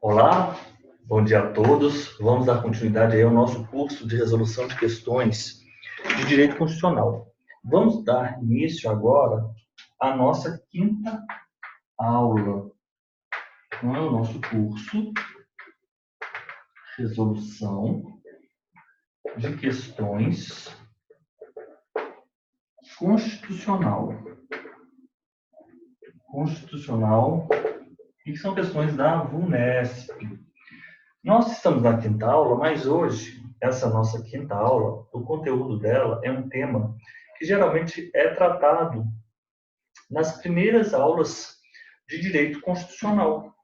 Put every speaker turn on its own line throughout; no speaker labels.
Olá, bom dia a todos. Vamos dar continuidade aí ao nosso curso de resolução de questões de direito constitucional. Vamos dar início agora à nossa quinta aula, no nosso curso Resolução de Questões Constitucional, e que são questões da VUNESP. Nós estamos na quinta aula, mas hoje, essa nossa quinta aula, o conteúdo dela é um tema que geralmente é tratado nas primeiras aulas de direito constitucional.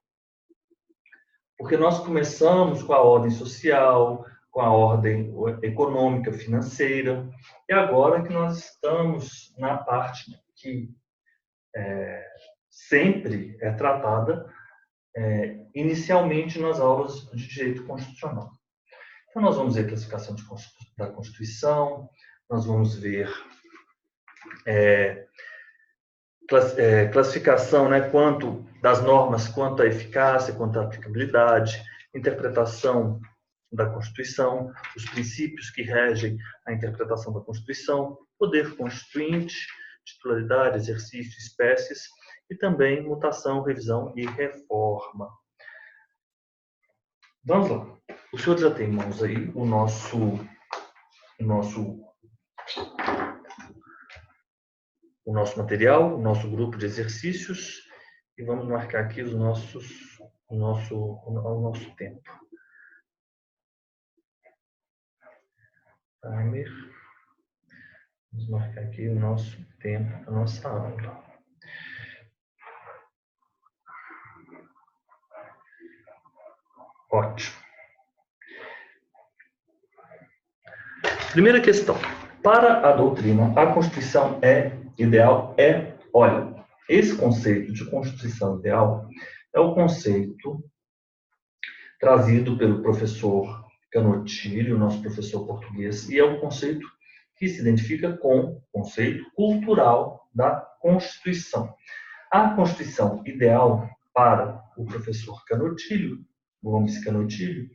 Porque nós começamos com a ordem social, com a ordem econômica, financeira, e agora que nós estamos na parte que sempre é tratada inicialmente nas aulas de direito constitucional. Então, nós vamos ver a classificação da Constituição, nós vamos ver classificação, quanto das normas, quanto à eficácia, quanto à aplicabilidade, interpretação da Constituição, os princípios que regem a interpretação da Constituição, poder constituinte, titularidade, exercício, espécies, e também mutação, revisão e reforma. Vamos lá. O senhor já tem em mãos aí o nosso material, o nosso grupo de exercícios, e vamos marcar aqui o nosso tempo. Timer. Vamos marcar aqui o nosso tempo, a nossa aula. Ótimo. Primeira questão. Para a doutrina, a Constituição ideal olha, esse conceito de Constituição ideal é o conceito trazido pelo professor Canottilho, nosso professor português, e é um conceito que se identifica com o conceito cultural da Constituição. A Constituição ideal para o professor Canottilho, Gomes Canottilho,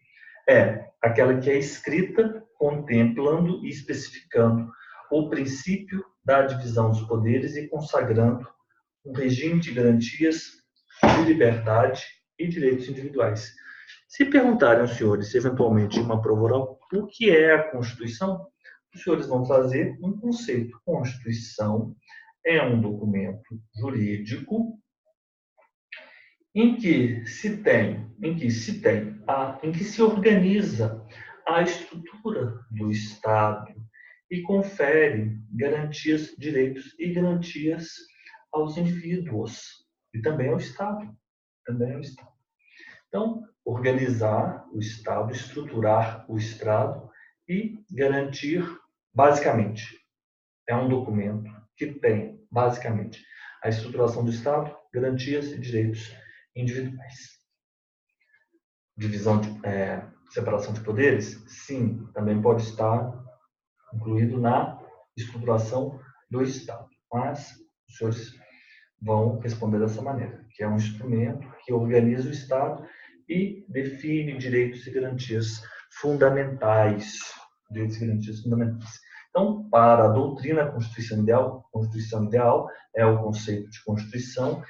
é aquela que é escrita contemplando e especificando o princípio da divisão dos poderes e consagrando um regime de garantias de liberdade e direitos individuais. Se perguntarem aos senhores, eventualmente, em uma prova oral, o que é a Constituição, os senhores vão trazer um conceito. Constituição é um documento jurídico em que se organiza a estrutura do Estado e confere garantias, direitos e garantias aos indivíduos e também ao Estado. Então, organizar o Estado, estruturar o Estado e garantir, basicamente, é um documento que tem, basicamente, a estruturação do Estado, garantias e direitos individuais. Separação de poderes? Sim, também pode estar incluído na estruturação do Estado. Mas os senhores vão responder dessa maneira, que é um instrumento que organiza o Estado e define direitos e garantias fundamentais. Então, para a doutrina, a Constituição ideal é o conceito de Constituição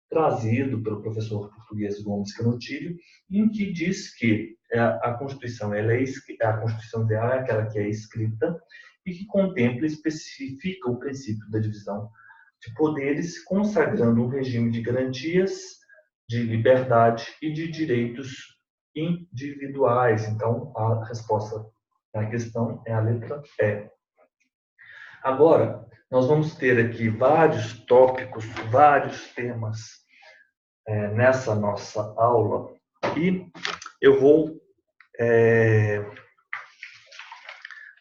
trazido pelo professor português Gomes Canottilho, em que diz que a Constituição ideal é aquela que é escrita e que contempla e especifica o princípio da divisão de poderes, consagrando um regime de garantias, de liberdade e de direitos individuais. Então, a resposta à questão é a letra E. Agora, nós vamos ter aqui vários tópicos, vários temas nessa nossa aula, e eu vou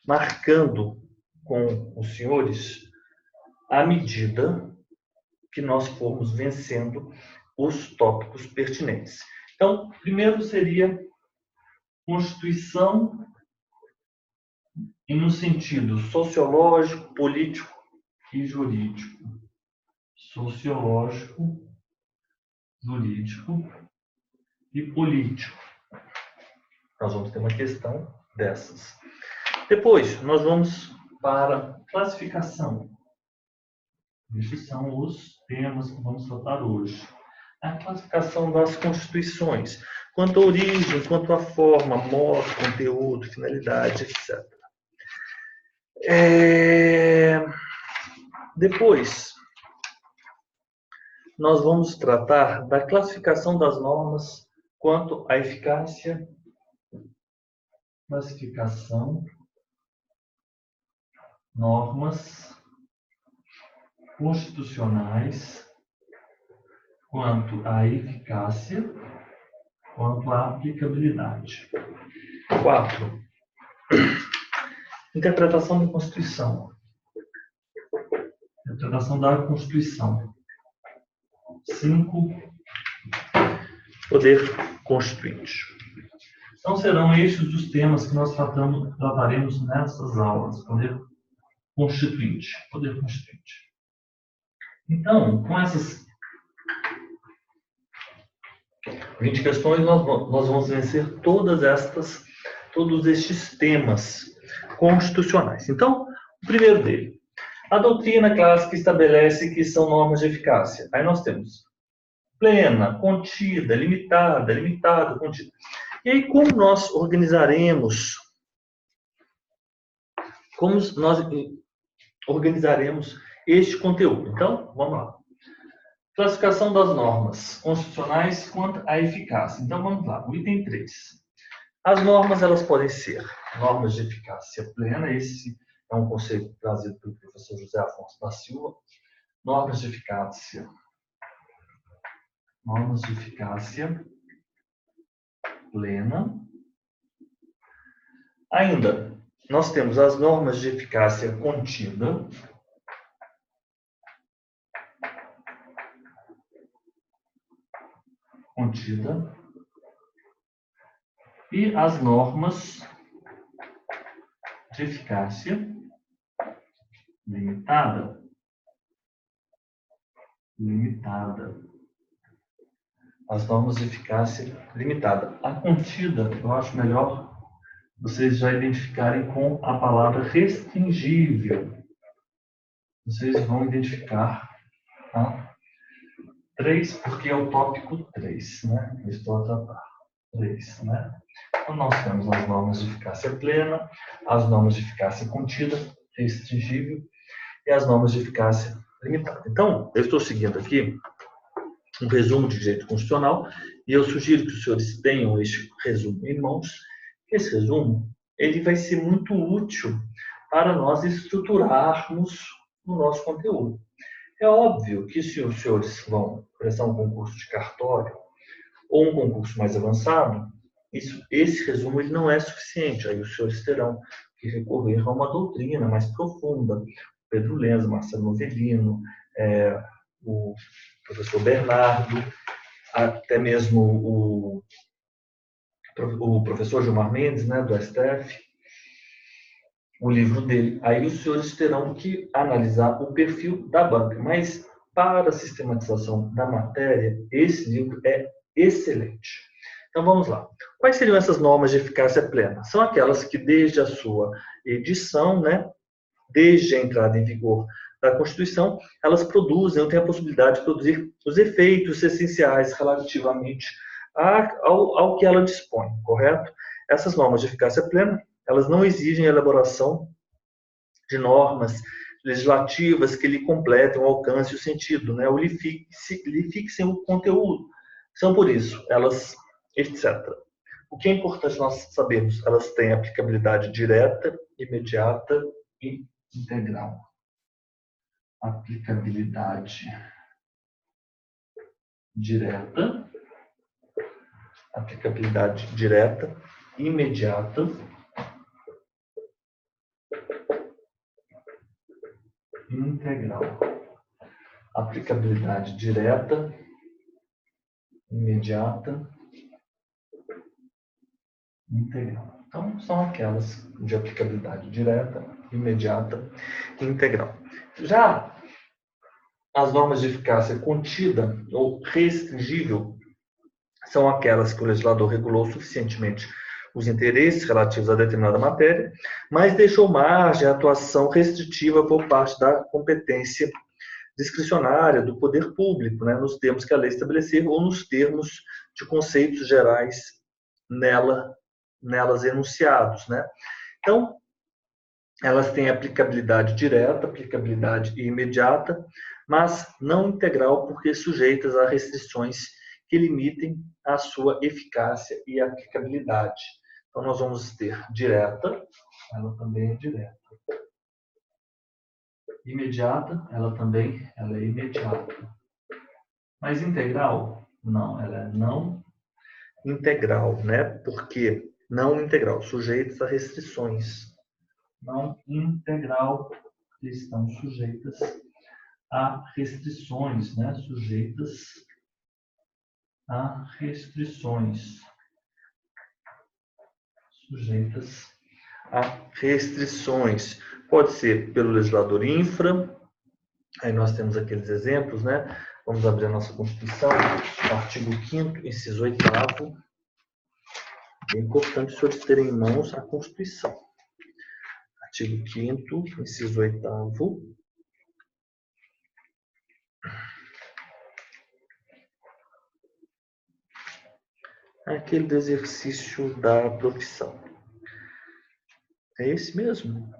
marcando com os senhores à medida que nós formos vencendo os tópicos pertinentes. Então, primeiro seria Constituição em um sentido sociológico, político e jurídico. Sociológico, jurídico e político. Nós vamos ter uma questão dessas. Depois, nós vamos para classificação. Esses são os temas que vamos tratar hoje. A classificação das constituições, quanto à origem, quanto à forma, modo, conteúdo, finalidade, etc. Depois, nós vamos tratar da classificação das normas quanto à eficácia, classificação, normas constitucionais quanto à eficácia, quanto à aplicabilidade. 4. Interpretação da Constituição. Interpretação da Constituição. 5. Poder Constituinte. Então, serão estes os temas que nós trataremos nessas aulas. Poder Constituinte. Poder Constituinte. Então, com essas 20 questões, nós vamos vencer todos estes temas constitucionais. Então, o primeiro dele. A doutrina clássica estabelece que são normas de eficácia. Aí nós temos plena, contida, limitada, contida. E aí, como nós organizaremos este conteúdo? Então, vamos lá. Classificação das normas constitucionais quanto à eficácia. Então, vamos lá. O item 3. As normas, elas podem ser normas de eficácia plena. Esse é um conceito trazido pelo professor José Afonso da Silva. Normas de eficácia plena. Ainda, nós temos as normas de eficácia contida. E as normas de eficácia limitada. As normas de eficácia limitada. A contida, eu acho melhor vocês já identificarem com a palavra restringível. Vocês vão identificar, tá? 3, porque é o tópico 3, né? Eu estou a tratar. 3, né? Então, nós temos as normas de eficácia plena, as normas de eficácia contida, restringível, e as normas de eficácia limitada. Então, eu estou seguindo aqui um resumo de direito constitucional, e eu sugiro que os senhores tenham este resumo em mãos. Esse resumo, ele vai ser muito útil para nós estruturarmos o nosso conteúdo. É óbvio que se os senhores vão prestar um concurso de cartório ou um concurso mais avançado, esse resumo ele não é suficiente. Aí os senhores terão que recorrer a uma doutrina mais profunda. Pedro Lenz, Marcelo Novellino, o professor Bernardo, até mesmo o professor Gilmar Mendes, né, do STF, o livro dele. Aí os senhores terão que analisar o perfil da banca. Mas, para a sistematização da matéria, esse livro é excelente. Então, vamos lá. Quais seriam essas normas de eficácia plena? São aquelas que, desde a sua edição, né, desde a entrada em vigor da Constituição, elas produzem, ou têm a possibilidade de produzir os efeitos essenciais relativamente ao que ela dispõe, correto? Essas normas de eficácia plena, elas não exigem a elaboração de normas legislativas que lhe completem o alcance e o sentido, né? Ou lhe fixem o conteúdo. São, por isso, elas, etc. O que é importante nós sabermos? Elas têm aplicabilidade direta, imediata e integral. Aplicabilidade direta, imediata e integral. Aplicabilidade direta, imediata, integral. Então, são aquelas de aplicabilidade direta, imediata e integral. Já as normas de eficácia contida ou restringível são aquelas que o legislador regulou suficientemente os interesses relativos a determinada matéria, mas deixou margem à atuação restritiva por parte da competência discricionária do poder público, né, nos termos que a lei estabelecer ou nos termos de conceitos gerais nelas enunciados, né? Então, elas têm aplicabilidade direta, aplicabilidade imediata, mas não integral, porque sujeitas a restrições que limitem a sua eficácia e aplicabilidade. Então, nós vamos ter direta, ela também é direta. Imediata, ela é imediata. Mas integral? Não, ela é não integral, né? Por quê? Não integral, sujeitos a restrições. Não integral, que estão sujeitas a restrições, né? Sujeitas a restrições. Sujeitas a restrições. Pode ser pelo legislador infra, aí nós temos aqueles exemplos, né? Vamos abrir a nossa Constituição, artigo 5º, inciso 8º. É importante os senhores terem em mãos a Constituição. Artigo 5º, inciso 8º. Aquele do exercício da profissão. É esse mesmo?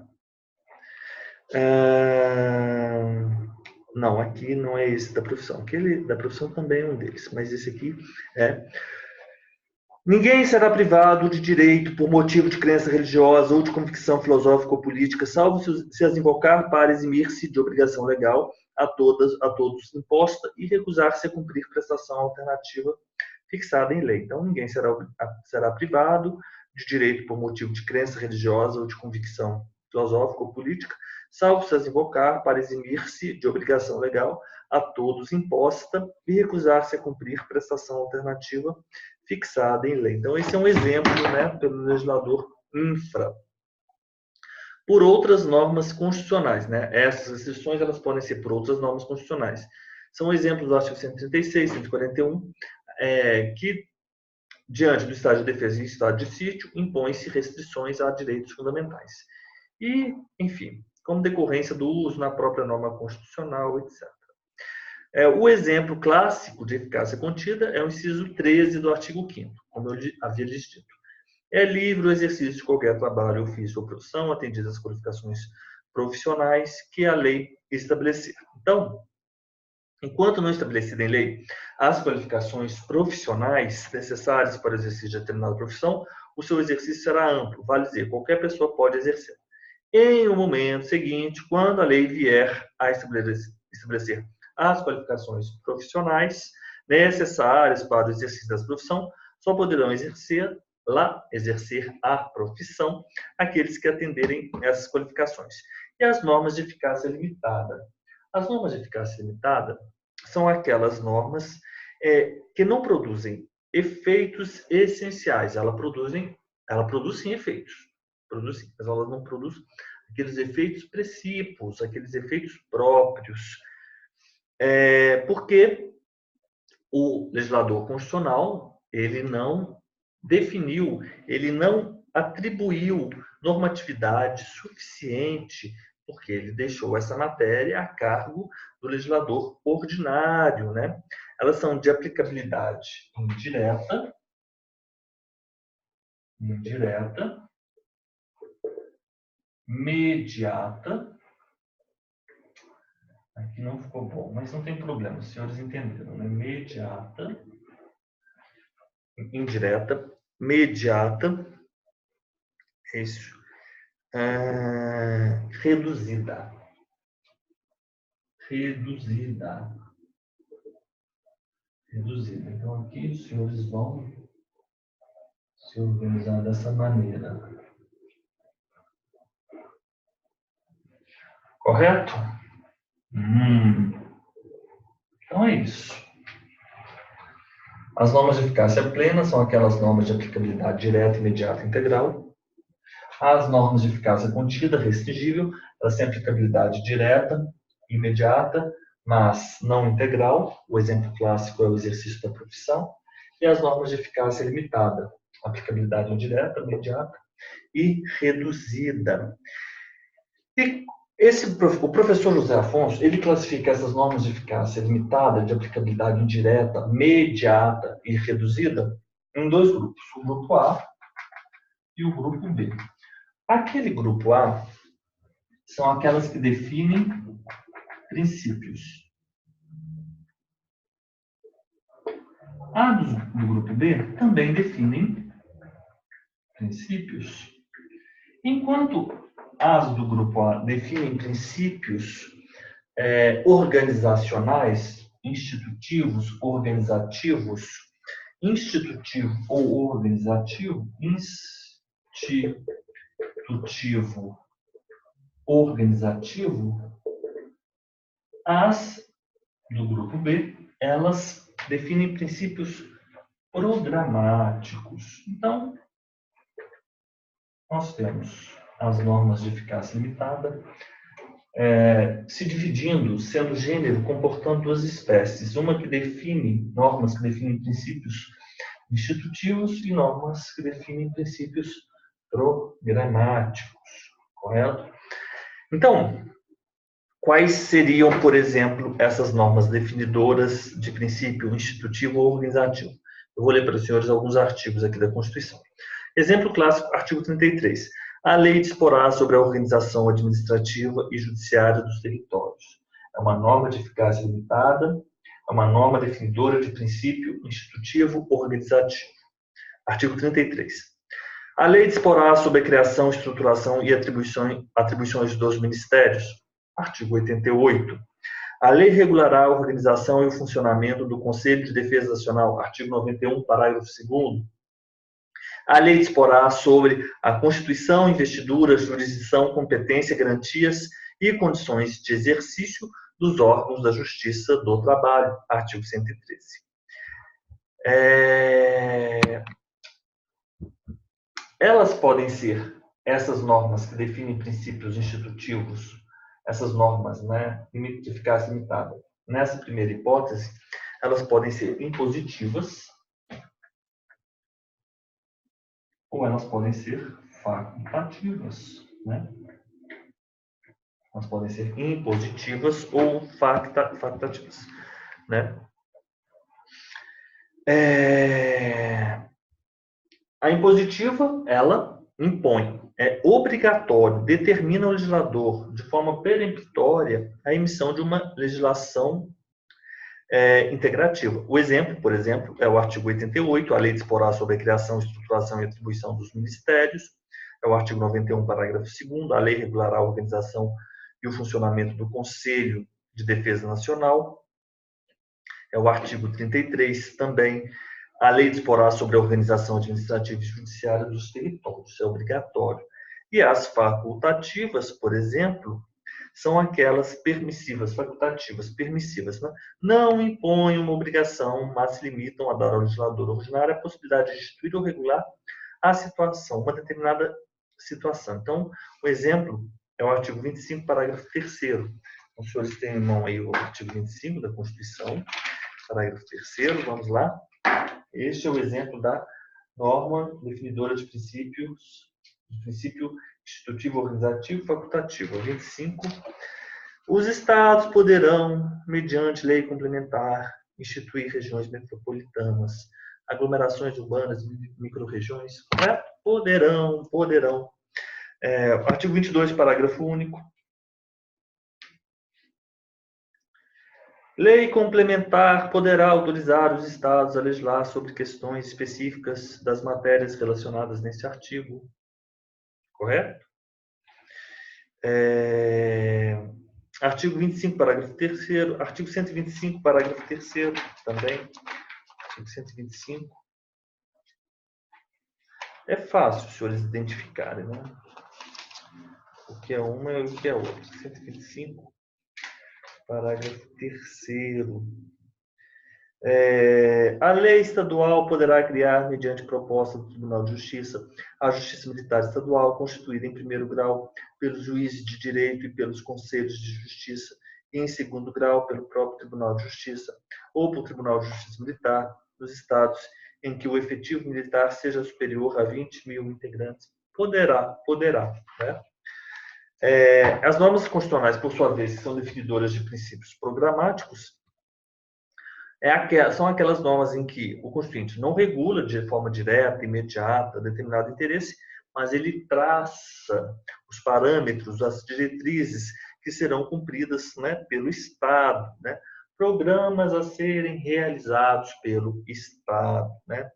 Não, aqui não é esse da profissão. Aquele da profissão também é um deles, mas esse aqui é: ninguém será privado de direito por motivo de crença religiosa ou de convicção filosófica ou política, salvo se as invocar para eximir-se de obrigação legal a todos imposta e recusar-se a cumprir prestação alternativa fixada em lei. Então, ninguém será privado de direito por motivo de crença religiosa ou de convicção filosófica ou política, salvo se as invocar para eximir-se de obrigação legal a todos imposta e recusar-se a cumprir prestação alternativa fixada em lei. Então, esse é um exemplo, né, pelo legislador infra. Por outras normas constitucionais, né? Essas restrições elas podem ser por outras normas constitucionais. São exemplos do artigo 136, 141, que, diante do estado de defesa e estado de sítio, impõem-se restrições a direitos fundamentais. E, enfim, como decorrência do uso na própria norma constitucional, etc. O exemplo clássico de eficácia contida é o inciso 13 do artigo 5º, como eu havia lhes dito. É livre o exercício de qualquer trabalho, ofício ou profissão, atendidas as qualificações profissionais que a lei estabelecer. Então, enquanto não estabelecida em lei as qualificações profissionais necessárias para o exercício de determinada profissão, o seu exercício será amplo, vale dizer, qualquer pessoa pode exercer. Em um momento seguinte, quando a lei vier a estabelecer as qualificações profissionais necessárias para o exercício dessa profissão, só poderão exercer a profissão aqueles que atenderem essas qualificações. E as normas de eficácia limitada. As normas de eficácia limitada são aquelas normas que não produzem efeitos essenciais. Ela produz sim efeitos, mas ela não produz aqueles efeitos precípios, aqueles efeitos próprios. Porque o legislador constitucional, ele não definiu, ele não atribuiu normatividade suficiente, porque ele deixou essa matéria a cargo do legislador ordinário, né? Elas são de aplicabilidade indireta, imediata. Aqui não ficou bom, mas não tem problema, os senhores entenderam, né? Imediata, indireta, mediata, isso, reduzida. Então, aqui os senhores vão se organizar dessa maneira. Correto? Então é isso. As normas de eficácia plena são aquelas normas de aplicabilidade direta, imediata e integral. As normas de eficácia contida, restringível, elas têm aplicabilidade direta, imediata, mas não integral. O exemplo clássico é o exercício da profissão. e as normas de eficácia limitada, aplicabilidade indireta, imediata e reduzida. E o professor José Afonso, ele classifica essas normas de eficácia limitada, de aplicabilidade indireta, imediata e reduzida em dois grupos, o grupo A e o grupo B. Aquele grupo A são aquelas que definem princípios. A do grupo B também definem princípios. Enquanto as do grupo A definem princípios organizacionais, institutivos, organizativos, institutivo ou organizativo, institutivo, organizativo, as do grupo B, elas definem princípios programáticos. Então, nós temos as normas de eficácia limitada, se dividindo, sendo gênero, comportando duas espécies. Uma que define, normas que definem princípios institutivos e normas que definem princípios programáticos, correto? Então, quais seriam, por exemplo, essas normas definidoras de princípio institutivo ou organizativo? Eu vou ler para os senhores alguns artigos aqui da Constituição. Exemplo clássico, artigo 33. A lei disporá sobre a organização administrativa e judiciária dos territórios. É uma norma de eficácia limitada, é uma norma definidora de princípio institutivo organizativo. Artigo 33. A lei disporá sobre a criação, estruturação e atribuições dos ministérios. Artigo 88. A lei regulará a organização e o funcionamento do Conselho de Defesa Nacional. Artigo 91, parágrafo 2º. A lei disporá sobre a constituição, investidura, jurisdição, competência, garantias e condições de exercício dos órgãos da Justiça do Trabalho. Artigo 113. Elas podem ser essas normas que definem princípios institutivos, essas normas, de eficácia limitada. Nessa primeira hipótese, elas podem ser impositivas ou elas podem ser facultativas, Elas podem ser impositivas ou facultativas, A impositiva, ela impõe, é obrigatório, determina ao legislador, de forma peremptória, a emissão de uma legislação integrativa. O exemplo, por exemplo, é o artigo 88, a lei disporá sobre a criação, estruturação e atribuição dos ministérios. É o artigo 91, parágrafo 2º, a lei regulará a organização e o funcionamento do Conselho de Defesa Nacional. É o artigo 33 também, a lei disporá sobre a organização administrativa e judiciária dos territórios. É obrigatório. E as facultativas, por exemplo, são aquelas permissivas, facultativas, permissivas. Não impõem uma obrigação, mas se limitam a dar ao legislador ordinário a possibilidade de instituir ou regular a situação, uma determinada situação. Então, o exemplo é o artigo 25, parágrafo 3º. Os senhores têm em mão aí o artigo 25 da Constituição, parágrafo 3º, vamos lá. Este é o exemplo da norma definidora de princípio institutivo, organizativo e facultativo. 25. Os estados poderão, mediante lei complementar, instituir regiões metropolitanas, aglomerações urbanas, microrregiões, poderão. Artigo 22, parágrafo único. Lei complementar poderá autorizar os estados a legislar sobre questões específicas das matérias relacionadas neste artigo. Correto? Artigo 25, parágrafo 3º. Artigo 125, parágrafo 3º também. Artigo 125. É fácil os senhores identificarem, O que é uma e o que é outra. 125, parágrafo 3º. A lei estadual poderá criar, mediante proposta do Tribunal de Justiça, a Justiça Militar Estadual, constituída em primeiro grau pelos juízes de direito e pelos conselhos de justiça, e em segundo grau pelo próprio Tribunal de Justiça, ou pelo Tribunal de Justiça Militar dos Estados em que o efetivo militar seja superior a 20 mil integrantes. Poderá, né? As normas constitucionais, por sua vez, que são definidoras de princípios programáticos, são aquelas normas em que o Constituinte não regula de forma direta, imediata, determinado interesse, mas ele traça os parâmetros, as diretrizes que serão cumpridas, né, pelo Estado, né? Programas a serem realizados pelo Estado, né?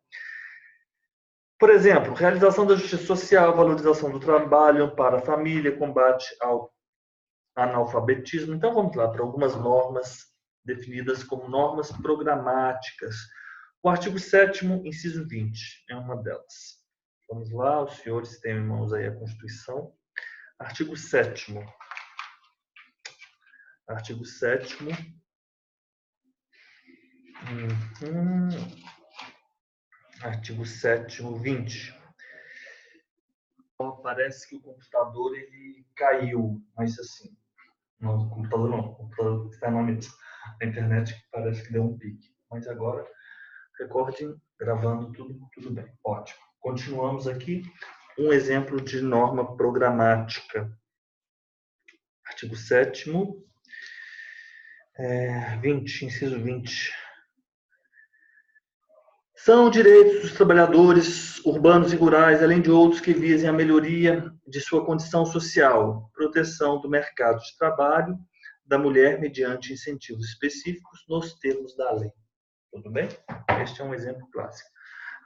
Por exemplo, realização da justiça social, valorização do trabalho, amparo à família, combate ao analfabetismo. Então, vamos lá para algumas normas definidas como normas programáticas. O artigo 7º, inciso 20, é uma delas. Vamos lá, os senhores têm em mãos aí a Constituição. Artigo 7º. Artigo 7º. Artigo 7º, 20. Parece que o computador ele caiu, mas assim, não, o computador não, o computador está na internet que parece que deu um pique. Mas agora, recordem, gravando tudo bem. Ótimo. Continuamos aqui. Um exemplo de norma programática. Artigo 7º, 20, inciso 20. São direitos dos trabalhadores urbanos e rurais, além de outros que visem a melhoria de sua condição social, proteção do mercado de trabalho da mulher mediante incentivos específicos nos termos da lei. Tudo bem? Este é um exemplo clássico.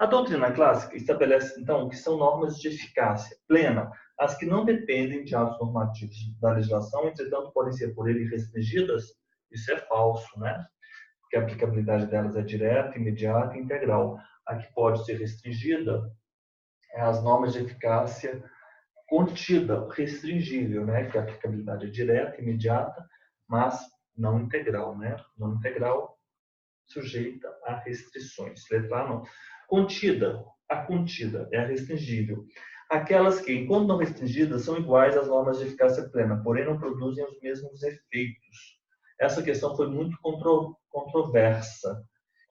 A doutrina clássica estabelece, então, que são normas de eficácia plena, as que não dependem de atos normativos da legislação, entretanto, podem ser por ele restringidas. Isso é falso, né? Porque a aplicabilidade delas é direta, imediata e integral. A que pode ser restringida é as normas de eficácia contida, restringível, né? Que a aplicabilidade é direta, imediata, mas não integral, né? Não integral, sujeita a restrições. Letra A, não. Contida. A contida é a restringível. Aquelas que, enquanto não restringidas, são iguais às normas de eficácia plena, porém não produzem os mesmos efeitos. Essa questão foi muito controversa.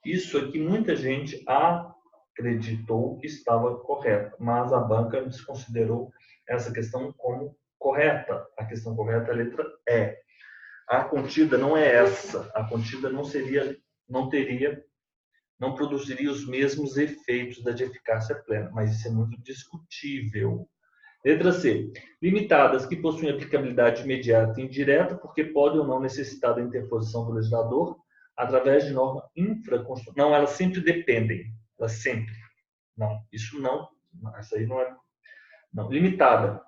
Isso aqui muita gente acreditou que estava correto, mas a banca desconsiderou essa questão como correta. A questão correta é a letra E. A contida não é essa. A contida não produziria os mesmos efeitos da de eficácia plena, mas isso é muito discutível. Letra C. Limitadas, que possuem aplicabilidade imediata e indireta, porque podem ou não necessitar da interposição do legislador através de norma infraconstitucional. Não, elas sempre dependem. Elas sempre. Não, isso não. Essa aí não é. Não. Limitada.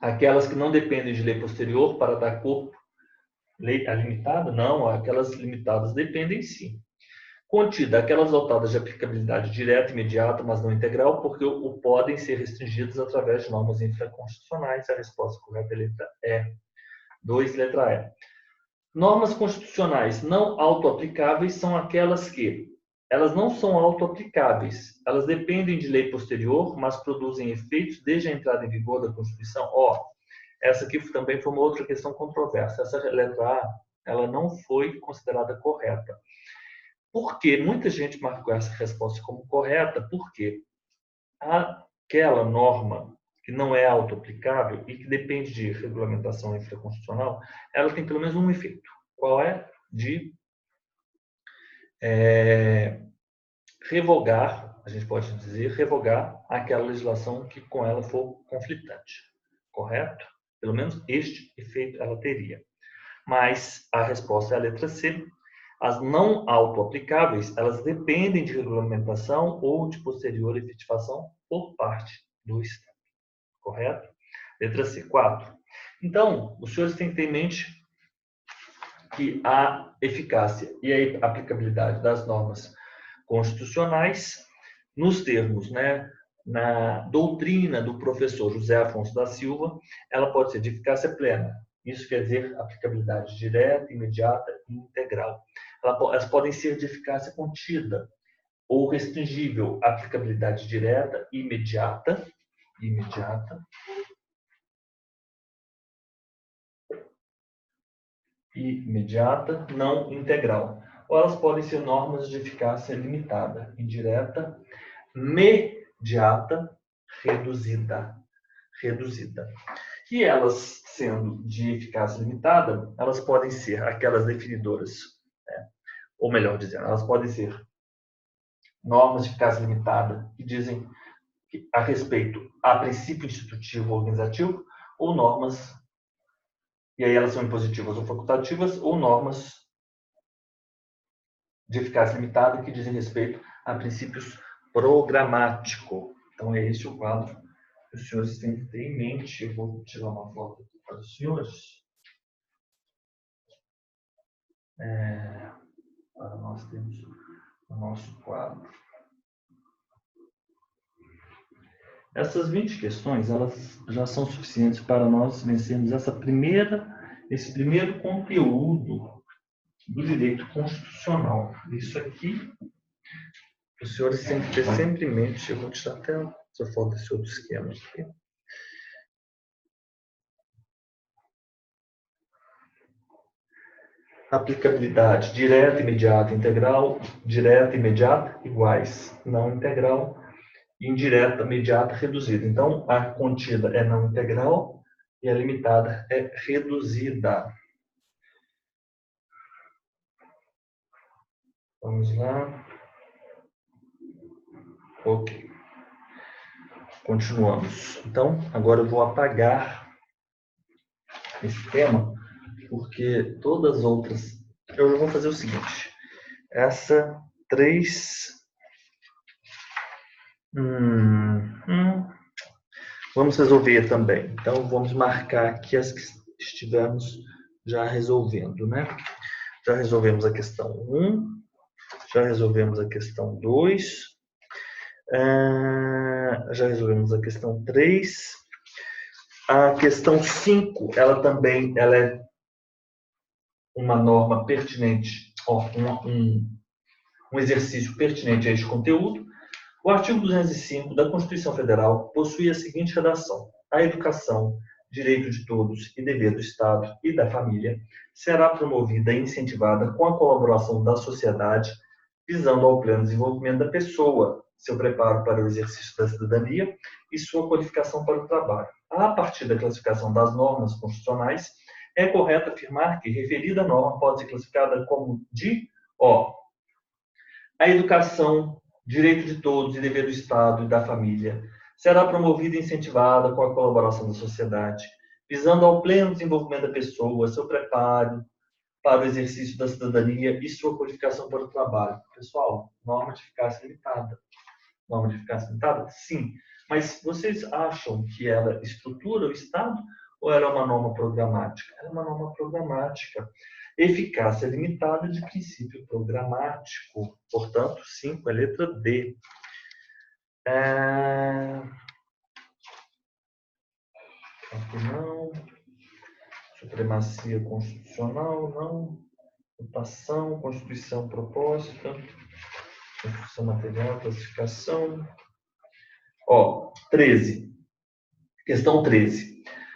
Aquelas que não dependem de lei posterior para dar corpo. Lei limitada? Não, aquelas limitadas dependem sim. Contida, aquelas dotadas de aplicabilidade direta, imediata, mas não integral, porque podem ser restringidas através de normas infraconstitucionais. A resposta correta é a letra E. 2, letra E. Normas constitucionais não autoaplicáveis são aquelas que elas não são autoaplicáveis. Elas dependem de lei posterior, mas produzem efeitos desde a entrada em vigor da Constituição. Essa aqui também foi uma outra questão controversa. Essa letra A, ela não foi considerada correta. Por que muita gente marcou essa resposta como correta? Porque aquela norma que não é autoaplicável e que depende de regulamentação infraconstitucional, ela tem pelo menos um efeito. Qual é? De revogar, a gente pode dizer, revogar aquela legislação que com ela for conflitante. Correto? Pelo menos este efeito ela teria. Mas a resposta é a letra C. As não autoaplicáveis, elas dependem de regulamentação ou de posterior efetivação por parte do Estado. Correto? Letra C, 4. Então, os senhores têm que ter em mente que a eficácia e a aplicabilidade das normas constitucionais, nos termos, né, na doutrina do professor José Afonso da Silva, ela pode ser de eficácia plena. Isso quer dizer aplicabilidade direta, imediata e integral. Elas podem ser de eficácia contida ou restringível, aplicabilidade direta, imediata, não integral. ou elas podem ser normas de eficácia limitada, indireta, imediata, reduzida. E elas, sendo de eficácia limitada, elas podem ser aquelas definidoras, né? Ou melhor dizendo, elas podem ser normas de eficácia limitada que dizem a respeito a princípio institutivo ou organizativo, ou normas, e aí elas são impositivas ou facultativas, ou normas de eficácia limitada que dizem respeito a princípios programático. Então, é esse o quadro que os senhores têm que ter em mente. Eu vou tirar uma foto aqui para os senhores. Para nós temos o nosso quadro. Essas 20 questões, elas já são suficientes para nós vencermos esse primeiro conteúdo do direito constitucional. Isso aqui, os senhores têm que ter sempre em mente. Eu vou tirar até essa foto desse outro esquema aqui. Aplicabilidade direta, imediata, integral, direta, imediata, iguais, não integral, indireta, imediata, reduzida. Então, a contida é não integral e a limitada é reduzida. Vamos lá. Ok. Continuamos. Então, agora eu vou apagar esse tema, porque todas as outras... Eu vou fazer o seguinte. Essa 3... Vamos resolver também. Então, vamos marcar aqui as que estivemos já resolvendo, né? Já resolvemos a questão 1, já resolvemos a questão 2, já resolvemos a questão 3. A questão 5, ela é uma norma pertinente, um exercício pertinente a este conteúdo. O artigo 205 da Constituição Federal possui a seguinte redação: a educação, direito de todos e dever do Estado e da família, será promovida e incentivada com a colaboração da sociedade, visando ao pleno desenvolvimento da pessoa, seu preparo para o exercício da cidadania e sua qualificação para o trabalho. A partir da classificação das normas constitucionais, é correto afirmar que referida norma pode ser classificada como de a educação, direito de todos e dever do Estado e da família, será promovida e incentivada com a colaboração da sociedade, visando ao pleno desenvolvimento da pessoa, seu preparo para o exercício da cidadania e sua qualificação para o trabalho. Pessoal, norma de eficácia limitada. Norma de eficácia limitada? Sim. Mas vocês acham que ela estrutura o Estado ou ela é uma norma programática? Ela é uma norma programática. Eficácia limitada de princípio programático. Portanto, 5 é letra D. Aqui não. Supremacia constitucional, não. Votação, Constituição proposta. Constituição material, classificação. 13. Questão 13.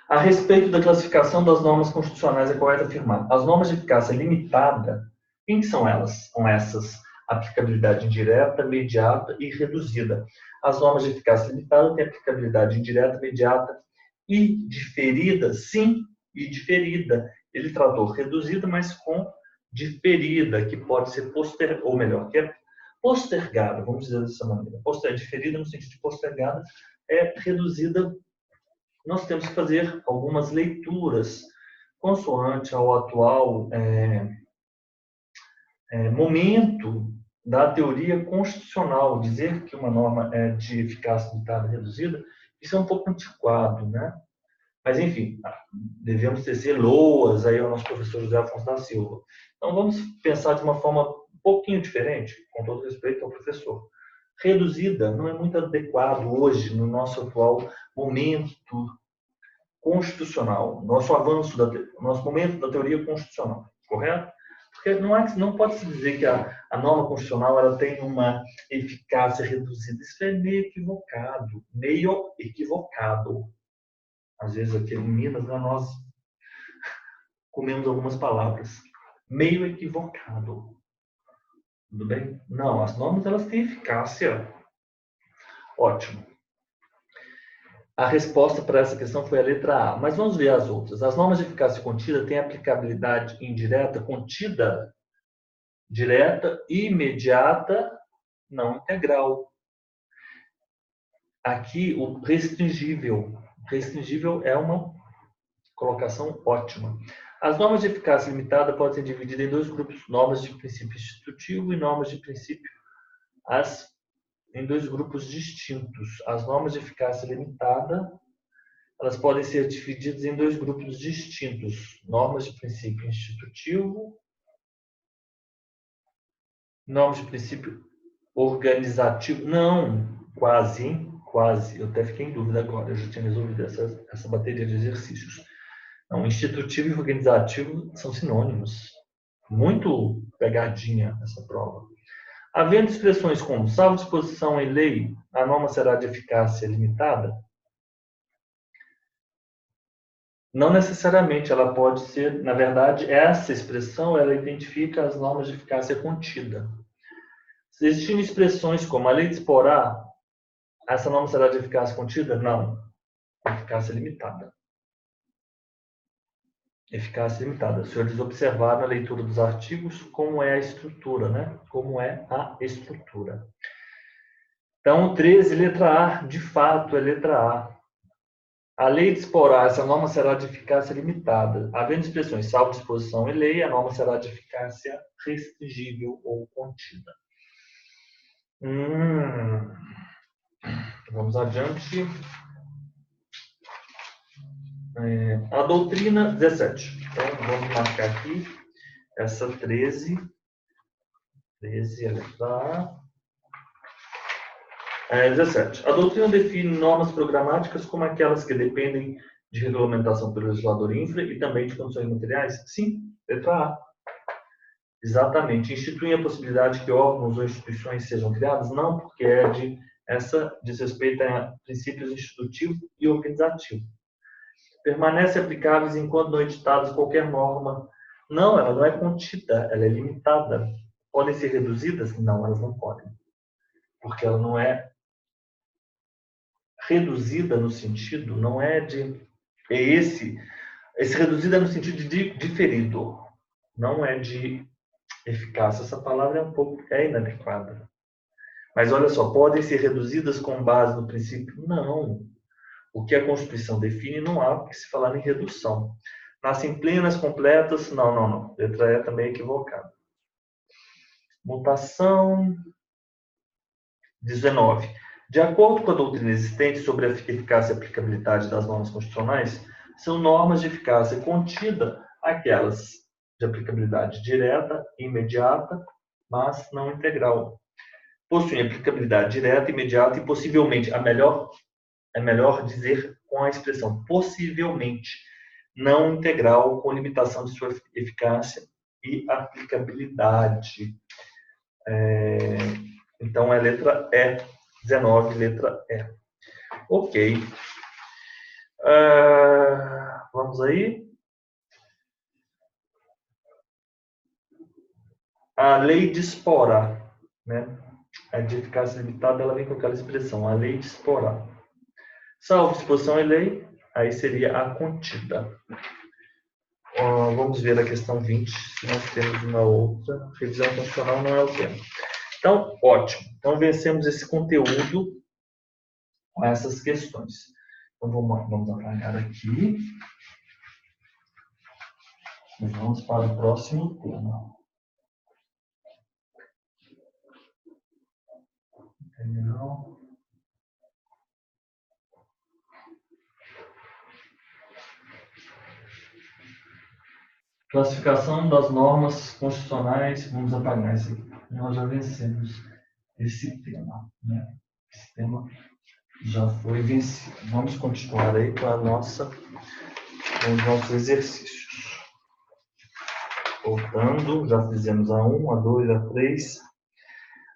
A respeito da classificação das normas constitucionais, é correto afirmar: as normas de eficácia limitada, quem são elas? São essas: aplicabilidade indireta, imediata e reduzida. As normas de eficácia limitada têm aplicabilidade indireta, imediata e diferida, sim, e diferida. Ele tratou reduzida, mas com diferida, que pode ser postergada, ou melhor, que é postergada, vamos dizer dessa maneira. Diferida no sentido de postergada, é reduzida. Nós temos que fazer algumas leituras consoante ao atual momento da teoria constitucional. Dizer que uma norma é de eficácia limitada reduzida, isso é um pouco antiquado, né? Mas, enfim, devemos tecer loas aí ao nosso professor José Afonso da Silva. Então, vamos pensar de uma forma um pouquinho diferente, com todo respeito ao professor. Reduzida não é muito adequado hoje, no nosso atual momento constitucional, nosso momento da teoria constitucional, correto? Porque não pode se dizer que a norma constitucional ela tem uma eficácia reduzida. Isso é meio equivocado. Às vezes aqui em Minas, nós comemos algumas palavras. Meio equivocado. Tudo bem? Não, as normas elas têm eficácia. Ótimo. A resposta para essa questão foi a letra A. Mas vamos ver as outras. As normas de eficácia contida têm aplicabilidade indireta, contida, direta, imediata, não integral. Aqui, o restringível. Restringível é uma colocação ótima. As normas de eficácia limitada podem ser divididas em dois grupos, normas de princípio institutivo e normas de princípio, em dois grupos distintos. As normas de eficácia limitada, elas podem ser divididas em dois grupos distintos, normas de princípio institutivo, normas de princípio organizativo. Não, quase, hein? Quase. Eu até fiquei em dúvida agora, eu já tinha resolvido essa bateria de exercícios. Não, institutivo e organizativo são sinônimos. Muito pegadinha essa prova. Havendo expressões como salvo disposição em lei, a norma será de eficácia limitada? Não necessariamente, ela pode ser, na verdade, essa expressão, ela identifica as normas de eficácia contida. Se existirem expressões como a lei disporá, essa norma será de eficácia contida? Não. Eficácia limitada. Eficácia limitada. Os senhores observaram na leitura dos artigos como é a estrutura, né? Como é a estrutura. Então, 13, letra A, de fato, é letra A. A lei disporá, essa norma será de eficácia limitada. Havendo expressões salvo disposição em lei, a norma será de eficácia restringível ou contida. Vamos adiante. A doutrina 17. Então, vamos marcar aqui essa 13. 13 é a letra A. 17. A doutrina define normas programáticas como aquelas que dependem de regulamentação pelo legislador infra e também de condições materiais? Sim, letra A. Exatamente. Institui a possibilidade que órgãos ou instituições sejam criados? Não, porque essa diz respeito a princípios institutivo e organizativo. Permanece aplicáveis enquanto não editados qualquer norma? Não, ela não é contida, ela é limitada. Podem ser reduzidas? Não, elas não podem. Porque ela não é reduzida no sentido, não é de... Esse reduzida é no sentido de diferido, não é de eficácia. Essa palavra é inadequada. Mas olha só, podem ser reduzidas com base no princípio? Não. O que a Constituição define não há que se falar em redução. Nascem plenas, completas? Não. Letra E também é equivocada. Mutação 19. De acordo com a doutrina existente sobre a eficácia e aplicabilidade das normas constitucionais, são normas de eficácia contida aquelas de aplicabilidade direta, imediata, mas não integral. Possuem aplicabilidade direta, imediata e possivelmente, é melhor dizer com a expressão possivelmente, não integral, com limitação de sua eficácia e aplicabilidade. Então, é letra E, 19, letra E. Ok. Vamos aí. A lei disporá, né? A de eficácia limitada, ela vem com aquela expressão, a lei disporá. Salvo disposição em lei, aí seria a contida. Vamos ver a questão 20, se nós temos uma outra. Revisão constitucional não é o tema. Então, ótimo. Então, vencemos esse conteúdo com essas questões. Então, vamos apagar aqui. E vamos para o próximo tema. Terminal. Classificação das normas constitucionais. Vamos apagar isso aqui. Nós já vencemos esse tema, né? Esse tema já foi vencido. Vamos continuar aí com os nossos exercícios. Voltando, já fizemos a 1, a 2, a 3.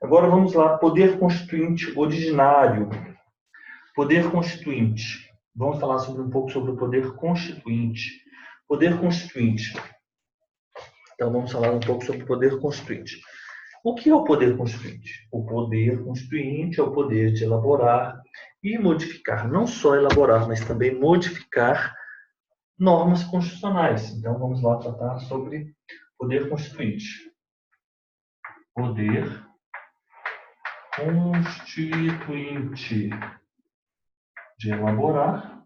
Agora vamos lá, poder constituinte originário. Poder constituinte. Vamos falar um pouco sobre o poder constituinte. Poder constituinte. Então vamos falar um pouco sobre o poder constituinte. O que é o poder constituinte? O poder constituinte é o poder de elaborar e modificar, não só elaborar, mas também modificar normas constitucionais. Então, vamos lá tratar sobre poder constituinte. Poder constituinte de elaborar,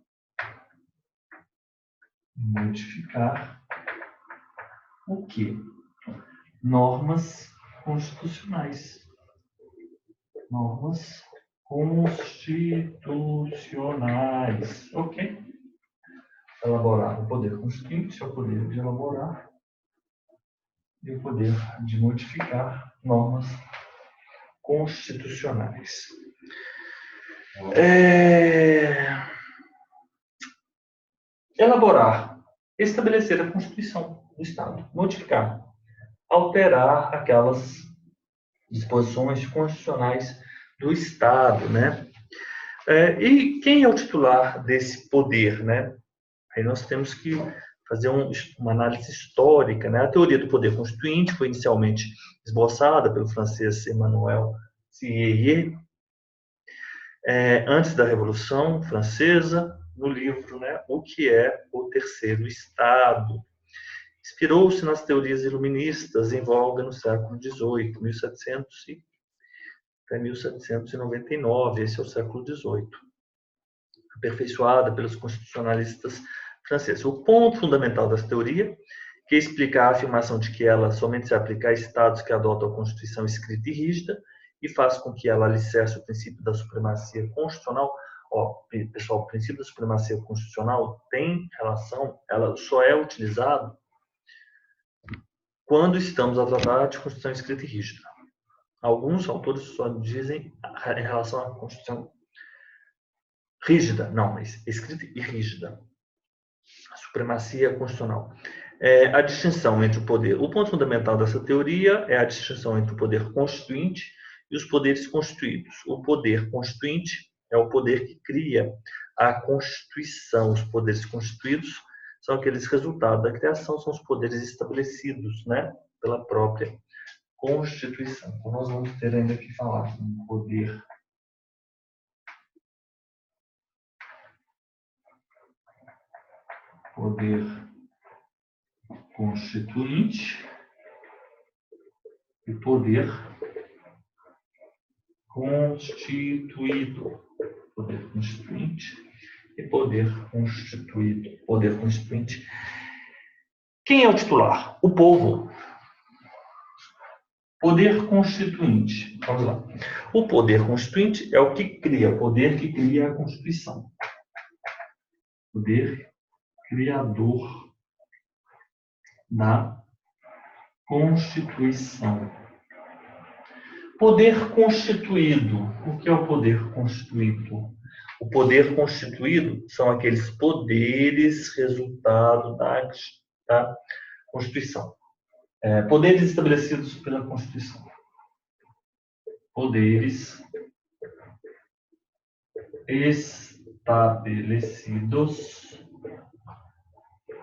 modificar o quê? Normas constitucionais. Normas constitucionais. Ok? Elaborar. O poder constituinte é o poder de elaborar e o poder de modificar normas constitucionais. Elaborar. Estabelecer a Constituição do Estado. Modificar. Alterar aquelas disposições constitucionais do Estado, né? E quem é o titular desse poder, né? Aí nós temos que fazer uma análise histórica, né? A teoria do poder constituinte foi inicialmente esboçada pelo francês Emmanuel Sieyès, antes da Revolução Francesa, no livro, né, O que é o Terceiro Estado. Inspirou-se nas teorias iluministas em voga no século XVIII, 1700 até 1799, esse é o século XVIII, aperfeiçoada pelos constitucionalistas franceses. O ponto fundamental dessa teoria, que explica a afirmação de que ela somente se aplica a estados que adotam a Constituição escrita e rígida e faz com que ela alicerce o princípio da supremacia constitucional. Pessoal, o princípio da supremacia constitucional tem relação, ela só é utilizado quando estamos a tratar de Constituição escrita e rígida. Alguns autores só dizem em relação à Constituição rígida, não, mas escrita e rígida. A supremacia constitucional. A distinção entre o poder. O ponto fundamental dessa teoria é a distinção entre o poder constituinte e os poderes constituídos. O poder constituinte é o poder que cria a Constituição. Os poderes constituídos são aqueles resultados da criação, são os poderes estabelecidos, né, pela própria Constituição. Então, nós vamos ter ainda que falar um poder constituinte e poder constituído. Poder constituinte e poder constituído. Poder constituinte. Quem é o titular? O povo. Poder constituinte. Vamos lá. O poder constituinte é o que cria, o poder que cria a Constituição. Poder criador da Constituição. Poder constituído. O que é o poder constituído? O poder constituído são aqueles poderes resultado da Constituição. Poderes estabelecidos pela Constituição. Poderes estabelecidos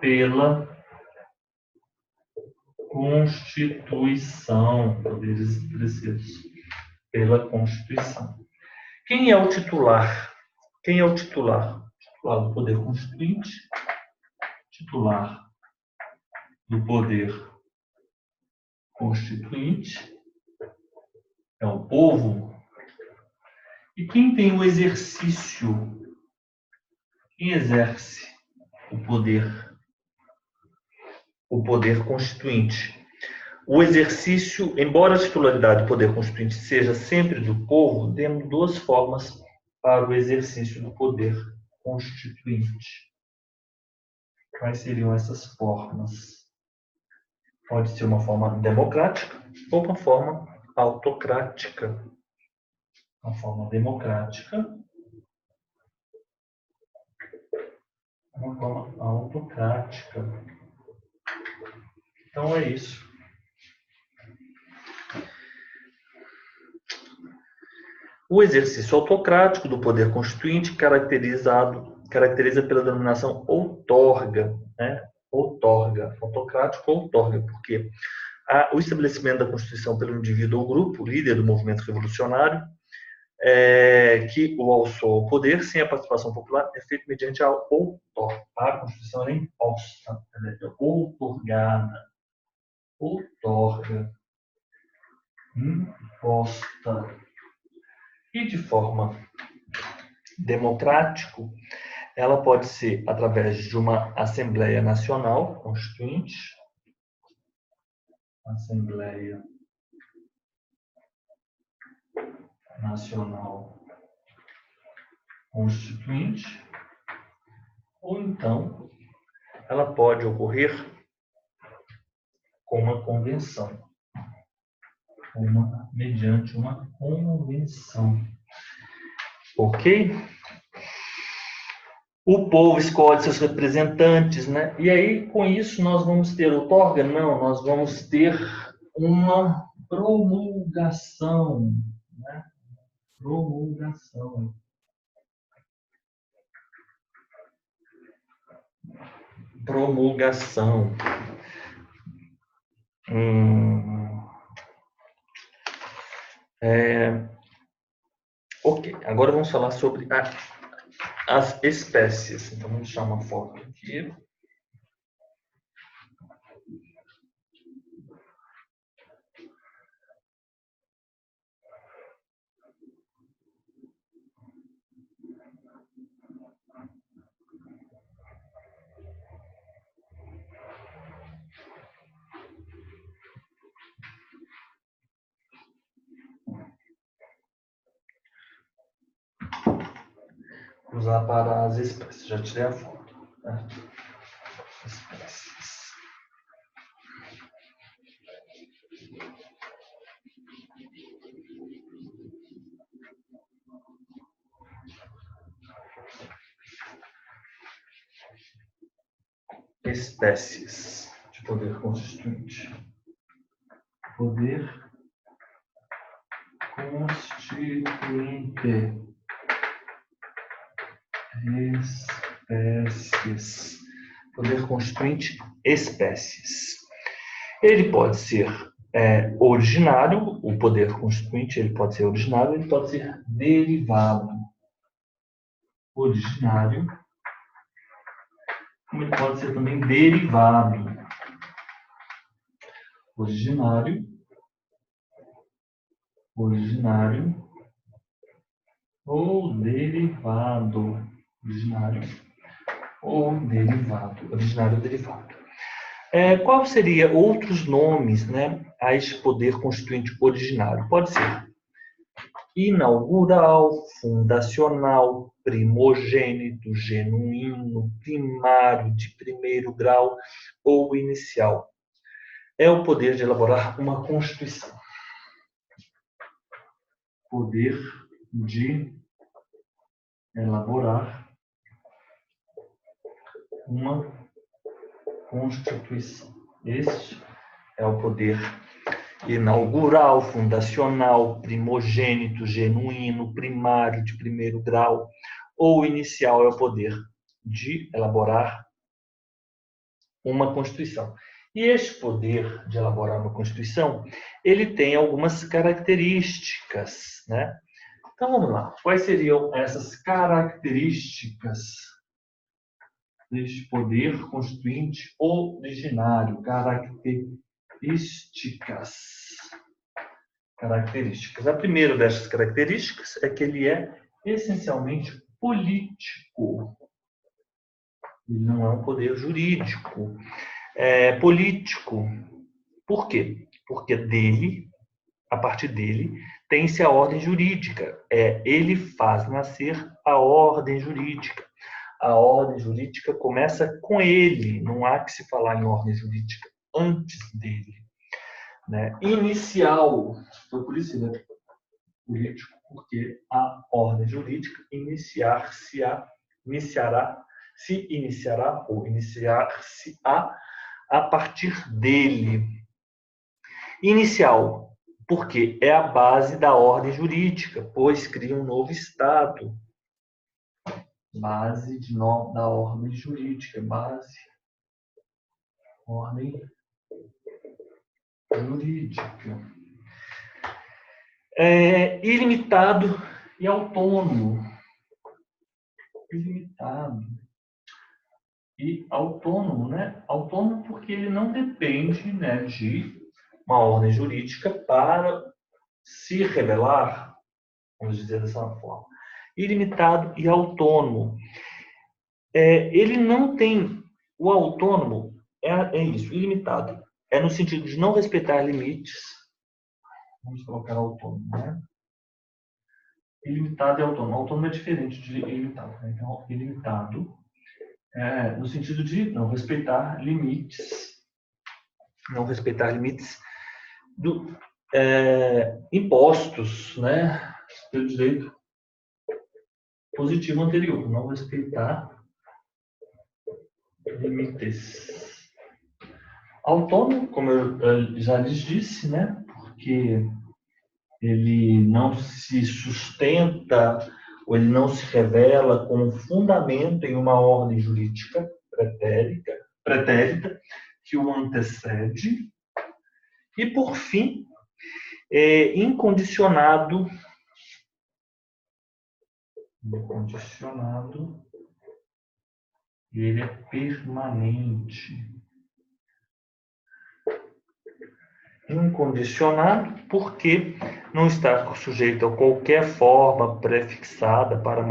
pela Constituição. Poderes estabelecidos pela Constituição. Quem é o titular? Quem é o titular? Titular do poder constituinte, titular do poder constituinte é o povo. E quem tem o exercício? Quem exerce o poder constituinte? O exercício, embora a titularidade do poder constituinte seja sempre do povo, temos duas formas para o exercício do poder constituinte. Quais seriam essas formas? Pode ser uma forma democrática ou uma forma autocrática. Uma forma democrática, uma forma autocrática. Então é isso. O exercício autocrático do poder constituinte caracteriza pela denominação outorga, né? Outorga, autocrático outorga, porque o estabelecimento da Constituição pelo indivíduo ou grupo, líder do movimento revolucionário, que o alçou ao poder, sem a participação popular, é feito mediante a outorga. A Constituição é imposta, ela é outorgada, outorga, imposta. E de forma democrática, ela pode ser através de uma Assembleia Nacional Constituinte, Assembleia Nacional Constituinte, ou então ela pode ocorrer com uma convenção, mediante uma convenção. Ok? O povo escolhe seus representantes, né? E aí, com isso, nós vamos ter outorga? Não, nós vamos ter uma promulgação, né? Promulgação. Promulgação. Ok, agora vamos falar sobre as espécies. Então, vamos deixar uma foto aqui. Usar para as espécies. Já tirei a foto. Né? Espécies. Espécies de poder constituinte. Poder constituinte. Espécies. Poder constituinte, espécies. Ele pode ser originário, o poder constituinte ele pode ser originário, ele pode ser derivado. Originário, como ele pode ser também derivado. Originário ou derivado. Originário ou derivado. Originário ou derivado. Qual seria outros nomes, né, a este poder constituinte originário? Pode ser inaugural, fundacional, primogênito, genuíno, primário, de primeiro grau ou inicial. É o poder de elaborar uma Constituição. Poder de elaborar uma Constituição. Este é o poder inaugural, fundacional, primogênito, genuíno, primário, de primeiro grau, ou inicial é o poder de elaborar uma Constituição. E este poder de elaborar uma Constituição, ele tem algumas características, né? Então, vamos lá. Quais seriam essas características deste poder constituinte originário? Características. A primeira dessas características é que ele é essencialmente político. Ele não é um poder jurídico. É político. Por quê? Porque a partir dele, tem-se a ordem jurídica. Ele faz nascer a ordem jurídica. A ordem jurídica começa com ele. Não há que se falar em ordem jurídica antes dele. Né? Inicial. Foi por isso, né? Político, porque a ordem jurídica iniciará ou iniciar-se-á a partir dele. Inicial, porque é a base da ordem jurídica, pois cria um novo Estado. Base da ordem jurídica, ordem jurídica. Ilimitado e autônomo. Ilimitado e autônomo, né? Autônomo porque ele não depende, né, de uma ordem jurídica para se revelar, vamos dizer dessa forma. Ilimitado e autônomo. Ele não tem... O autônomo é isso, ilimitado. É no sentido de não respeitar limites. Vamos colocar autônomo, né? Ilimitado e autônomo. Autônomo é diferente de ilimitado, né? Então, ilimitado no sentido de não respeitar limites. Não respeitar limites do impostos, né? Pelo direito positivo anterior. Não respeitar limites. Autônomo, como eu já lhes disse, né? Porque ele não se sustenta ou ele não se revela como fundamento em uma ordem jurídica pretérita que o antecede. E, por fim, incondicionado. Incondicionado. Ele é permanente. Incondicionado porque não está sujeito a qualquer forma prefixada para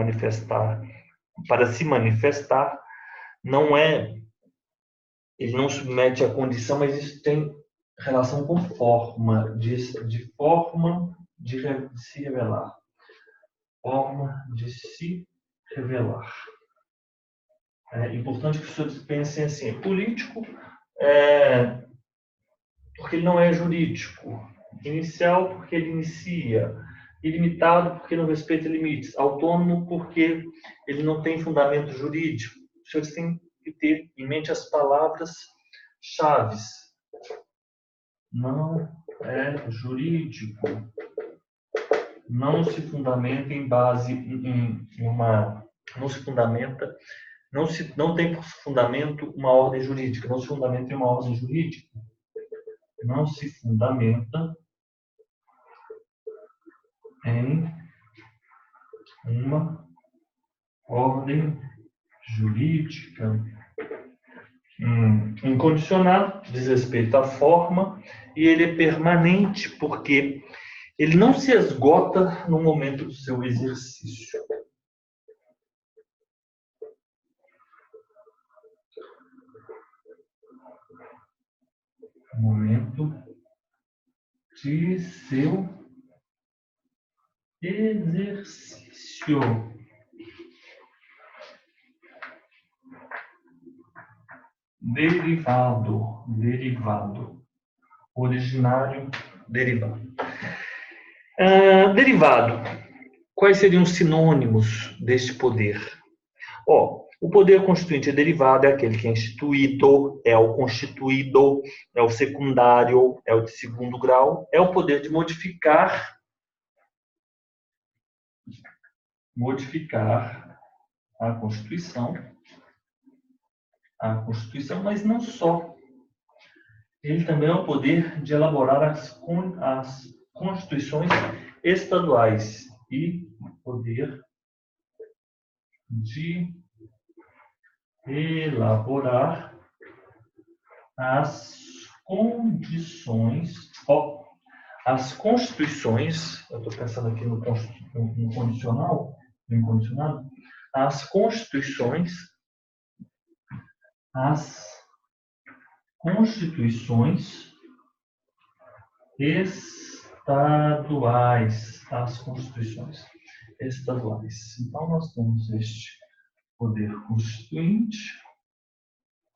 se manifestar. Ele não submete a condição, mas isso tem relação com forma, de forma de se revelar. Forma de se revelar. É importante que os senhores pensem assim, é político, porque ele não é jurídico. Inicial, porque ele inicia. Ilimitado, porque não respeita limites. Autônomo, porque ele não tem fundamento jurídico. Os senhores têm que ter em mente as palavras-chave. Não é jurídico. Não se fundamenta em base em uma... Não se fundamenta... Não tem por fundamento uma ordem jurídica. Não se fundamenta em uma ordem jurídica. Não se fundamenta em uma ordem jurídica. Incondicionado diz respeito à forma e ele é permanente porque ele não se esgota no momento do seu exercício. Momento de seu exercício. Derivado. Originário, derivado. Derivado. Quais seriam os sinônimos deste poder? O poder constituinte é derivado, é aquele que é instituído, é o constituído, é o secundário, é o de segundo grau, é o poder de modificar a Constituição, mas não só. Ele também é o poder de elaborar as constituições estaduais e o poder de elaborar as constituições, eu estou pensando aqui no condicional, no incondicionado, as constituições estaduais. Então, nós temos este poder constituinte,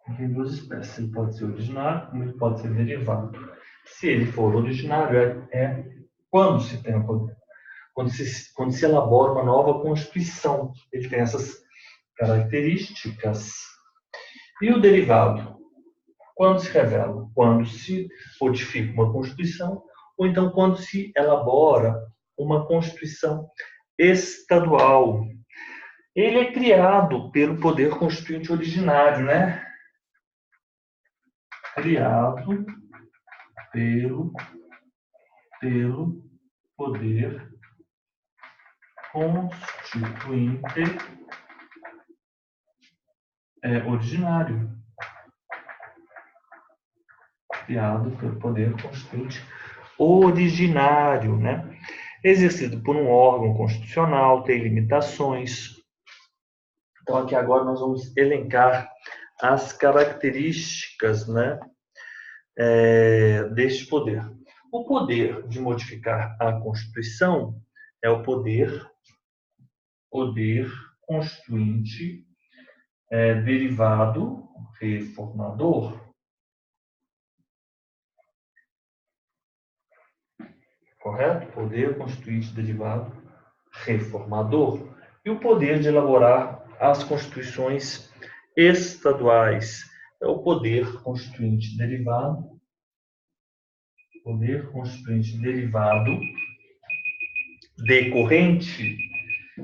que tem duas espécies. Ele pode ser originário, como ele pode ser derivado. Se ele for originário, quando se tem o poder. Quando se elabora uma nova Constituição. Ele tem essas características. E o derivado? Quando se revela? Quando se modifica uma Constituição, ou então quando se elabora uma Constituição estadual. Ele é criado pelo poder constituinte originário, né? Criado pelo poder constituinte originário, criado pelo poder constituinte originário, né? Exercido por um órgão constitucional, tem limitações. Então, aqui agora nós vamos elencar as características, né, deste poder. O poder de modificar a Constituição é o poder constituinte derivado reformador. Correto? Poder constituinte derivado reformador. E o poder de elaborar as constituições estaduais é o poder constituinte derivado. Poder constituinte derivado decorrente.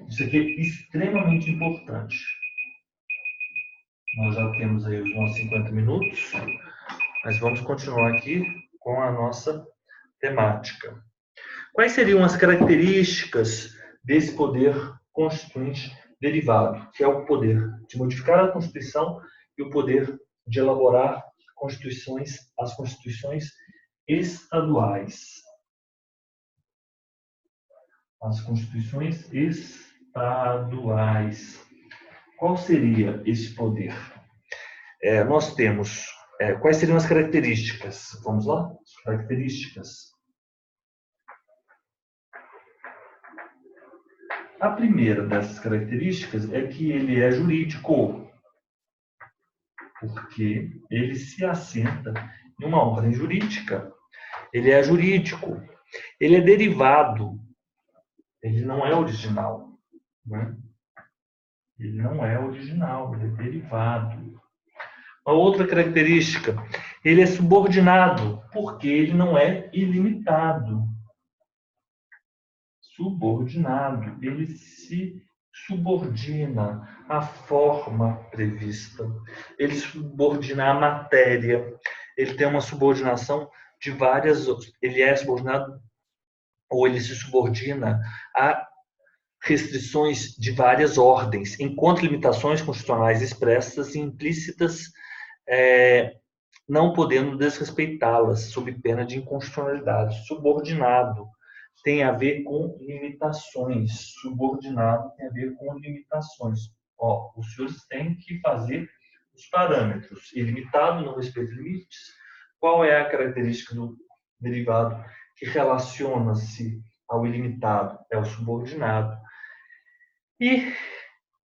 Isso aqui é extremamente importante. Nós já temos aí os nossos 50 minutos, mas vamos continuar aqui com a nossa temática. Quais seriam as características desse poder constituinte derivado, que é o poder de modificar a Constituição e o poder de elaborar as constituições estaduais? As constituições estaduais. Qual seria esse poder? Nós temos... quais seriam as características? Vamos lá? As características. A primeira dessas características é que ele é jurídico, porque ele se assenta em uma ordem jurídica. Ele é jurídico. Ele é derivado. Ele não é original, né? Ele não é original, ele é derivado. Uma outra característica, ele é subordinado, porque ele não é ilimitado. Subordinado, ele se subordina à forma prevista. Ele subordina à matéria. Ele tem uma subordinação de várias... Ele é subordinado ou ele se subordina a restrições de várias ordens, enquanto limitações constitucionais expressas e implícitas não podendo desrespeitá-las, sob pena de inconstitucionalidade. Subordinado tem a ver com limitações. Subordinado tem a ver com limitações. Os senhores têm que fazer os parâmetros. Ilimitado, não respeita limites. Qual é a característica do derivado que relaciona-se ao ilimitado? É o subordinado. E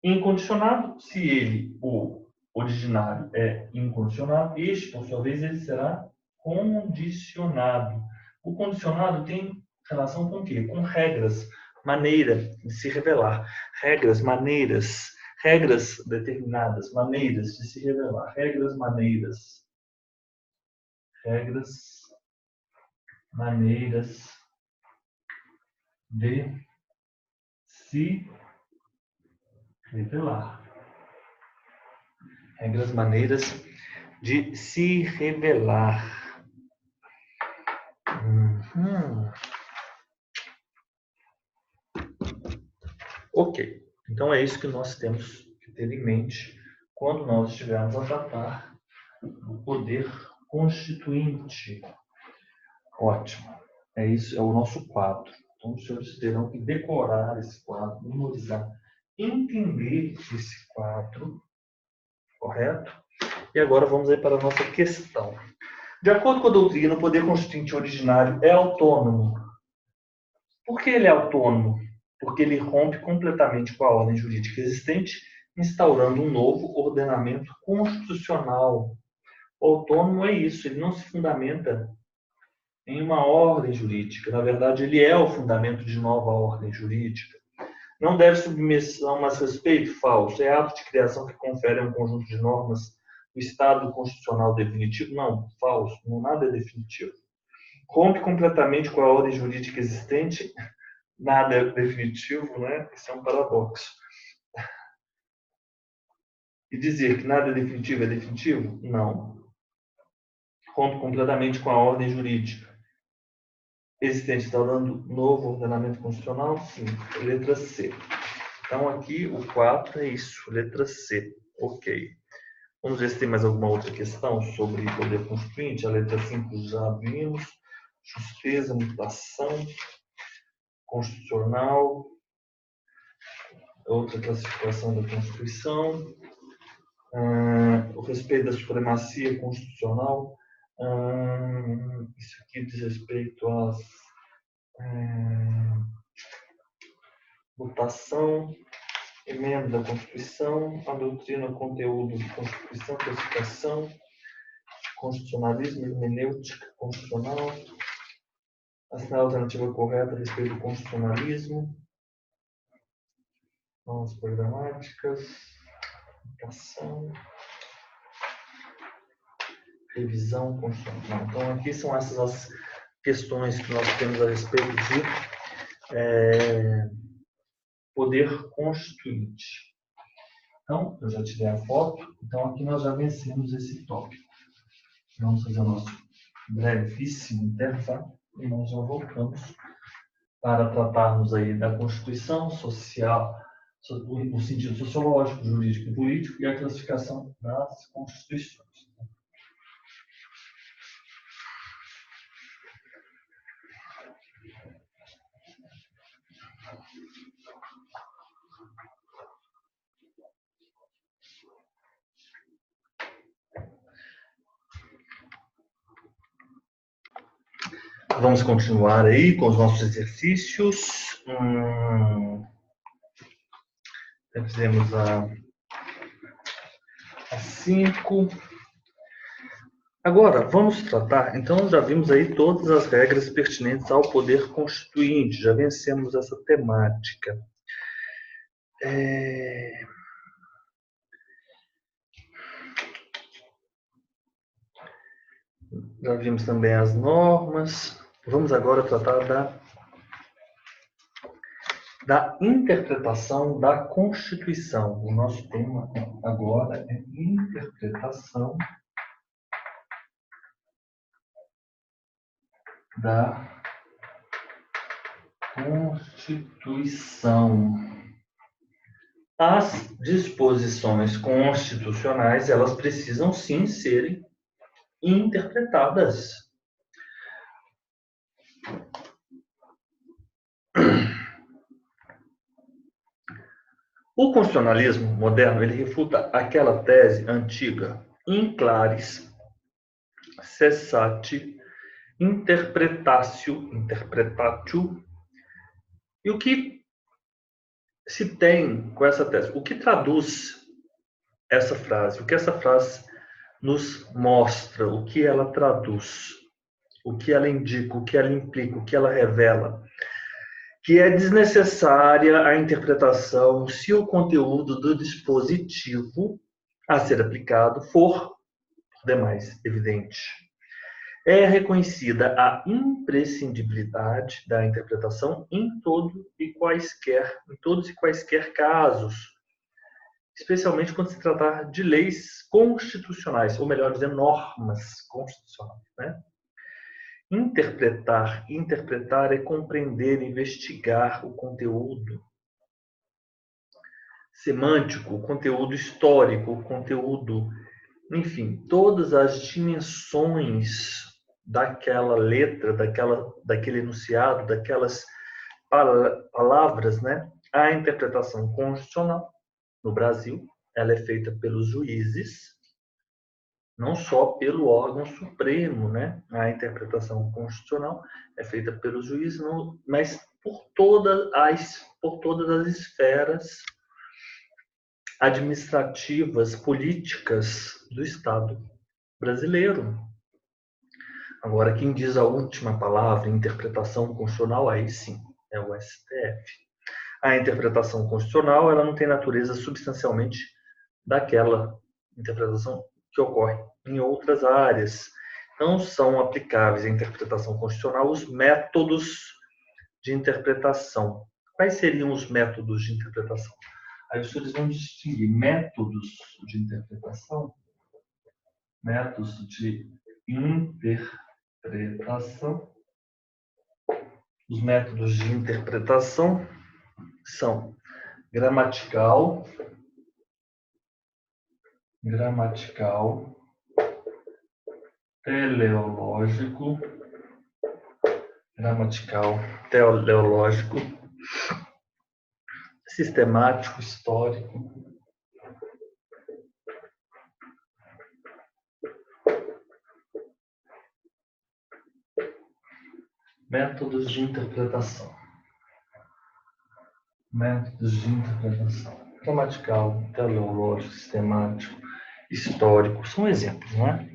incondicionado, se ele, o originário, é incondicionado, este, por sua vez, ele será condicionado. O condicionado tem relação com o quê? Com regras, maneira de se revelar. Regras, maneiras, regras determinadas, maneiras de se revelar. Regras, maneiras. Regras, maneiras de se revelar. Regras, maneiras de se revelar. Ok. Então é isso que nós temos que ter em mente quando nós estivermos a tratar do poder constituinte. Ótimo. É isso, é o nosso quadro. Então os senhores terão que decorar esse quadro, memorizar, entender esse quadro, correto? E agora vamos aí para a nossa questão. De acordo com a doutrina, o poder constituinte originário é autônomo. Por que ele é autônomo? Porque ele rompe completamente com a ordem jurídica existente, instaurando um novo ordenamento constitucional. O autônomo é isso, ele não se fundamenta em uma ordem jurídica. Na verdade, ele é o fundamento de nova ordem jurídica. Não deve submissão, mas respeito falso. É ato de criação que confere a um conjunto de normas o estado constitucional definitivo? Não, falso. Nada é definitivo. Rompe completamente com a ordem jurídica existente? Nada é definitivo, né? Isso é um paradoxo. E dizer que nada é definitivo? Não. rompe completamente com a ordem jurídica existente, está dando novo ordenamento constitucional? Sim. Letra C. Então, aqui o 4 é isso, letra C. Ok. Vamos ver se tem mais alguma outra questão sobre poder constituinte. A letra 5 já vimos. Justeza, mutação, constitucional, outra classificação da Constituição, o respeito da supremacia constitucional. Isso aqui diz respeito às votação, emenda da Constituição, a doutrina, conteúdo de Constituição, classificação, constitucionalismo, hermenêutica constitucional, assinar a alternativa correta a respeito do constitucionalismo, normas programáticas, aplicação, revisão constitucional. Então, aqui são essas as questões que nós temos a respeito de poder constituinte. Então, eu já tirei a foto. Então, aqui nós já vencemos esse tópico. Vamos fazer o nosso brevíssimo intervalo e nós já voltamos para tratarmos aí da Constituição social, no sentido sociológico, jurídico e político, e a classificação das Constituições. Vamos continuar aí com os nossos exercícios. Fizemos a 5. Agora, vamos tratar, então já vimos aí todas as regras pertinentes ao poder constituinte, já vencemos essa temática. Já vimos também as normas. Vamos agora tratar da interpretação da Constituição. O nosso tema agora é interpretação da Constituição. As disposições constitucionais, elas precisam sim serem interpretadas. O constitucionalismo moderno, ele refuta aquela tese antiga, in claris, cessate, interpretatio. E o que se tem com essa tese? O que traduz essa frase? O que essa frase nos mostra? O que ela traduz? O que ela indica? O que ela implica? O que ela revela? Que é desnecessária a interpretação se o conteúdo do dispositivo a ser aplicado for, por demais, evidente. É reconhecida a imprescindibilidade da interpretação em todos e quaisquer casos, especialmente quando se tratar de leis constitucionais, ou melhor dizendo, normas constitucionais, né? Interpretar é compreender, investigar o conteúdo semântico, o conteúdo histórico, o conteúdo, enfim, todas as dimensões daquela letra, daquele enunciado, daquelas palavras, né? A interpretação constitucional no Brasil, ela é feita pelos juízes, não só pelo órgão supremo, né? A interpretação constitucional é feita pelos juízes, mas por todas as esferas administrativas, políticas do Estado brasileiro. Agora, quem diz a última palavra em interpretação constitucional, aí sim, é o STF. A interpretação constitucional, ela não tem natureza substancialmente daquela interpretação que ocorre em outras áreas. Não são aplicáveis à interpretação constitucional os métodos de interpretação. Quais seriam os métodos de interpretação? Aí os senhores vão distinguir métodos de interpretação, métodos de interpretação. Os métodos de interpretação são gramatical, teleológico, sistemático, histórico. Métodos de interpretação. Gramatical, teleológico, sistemático, histórico. São exemplos, não é?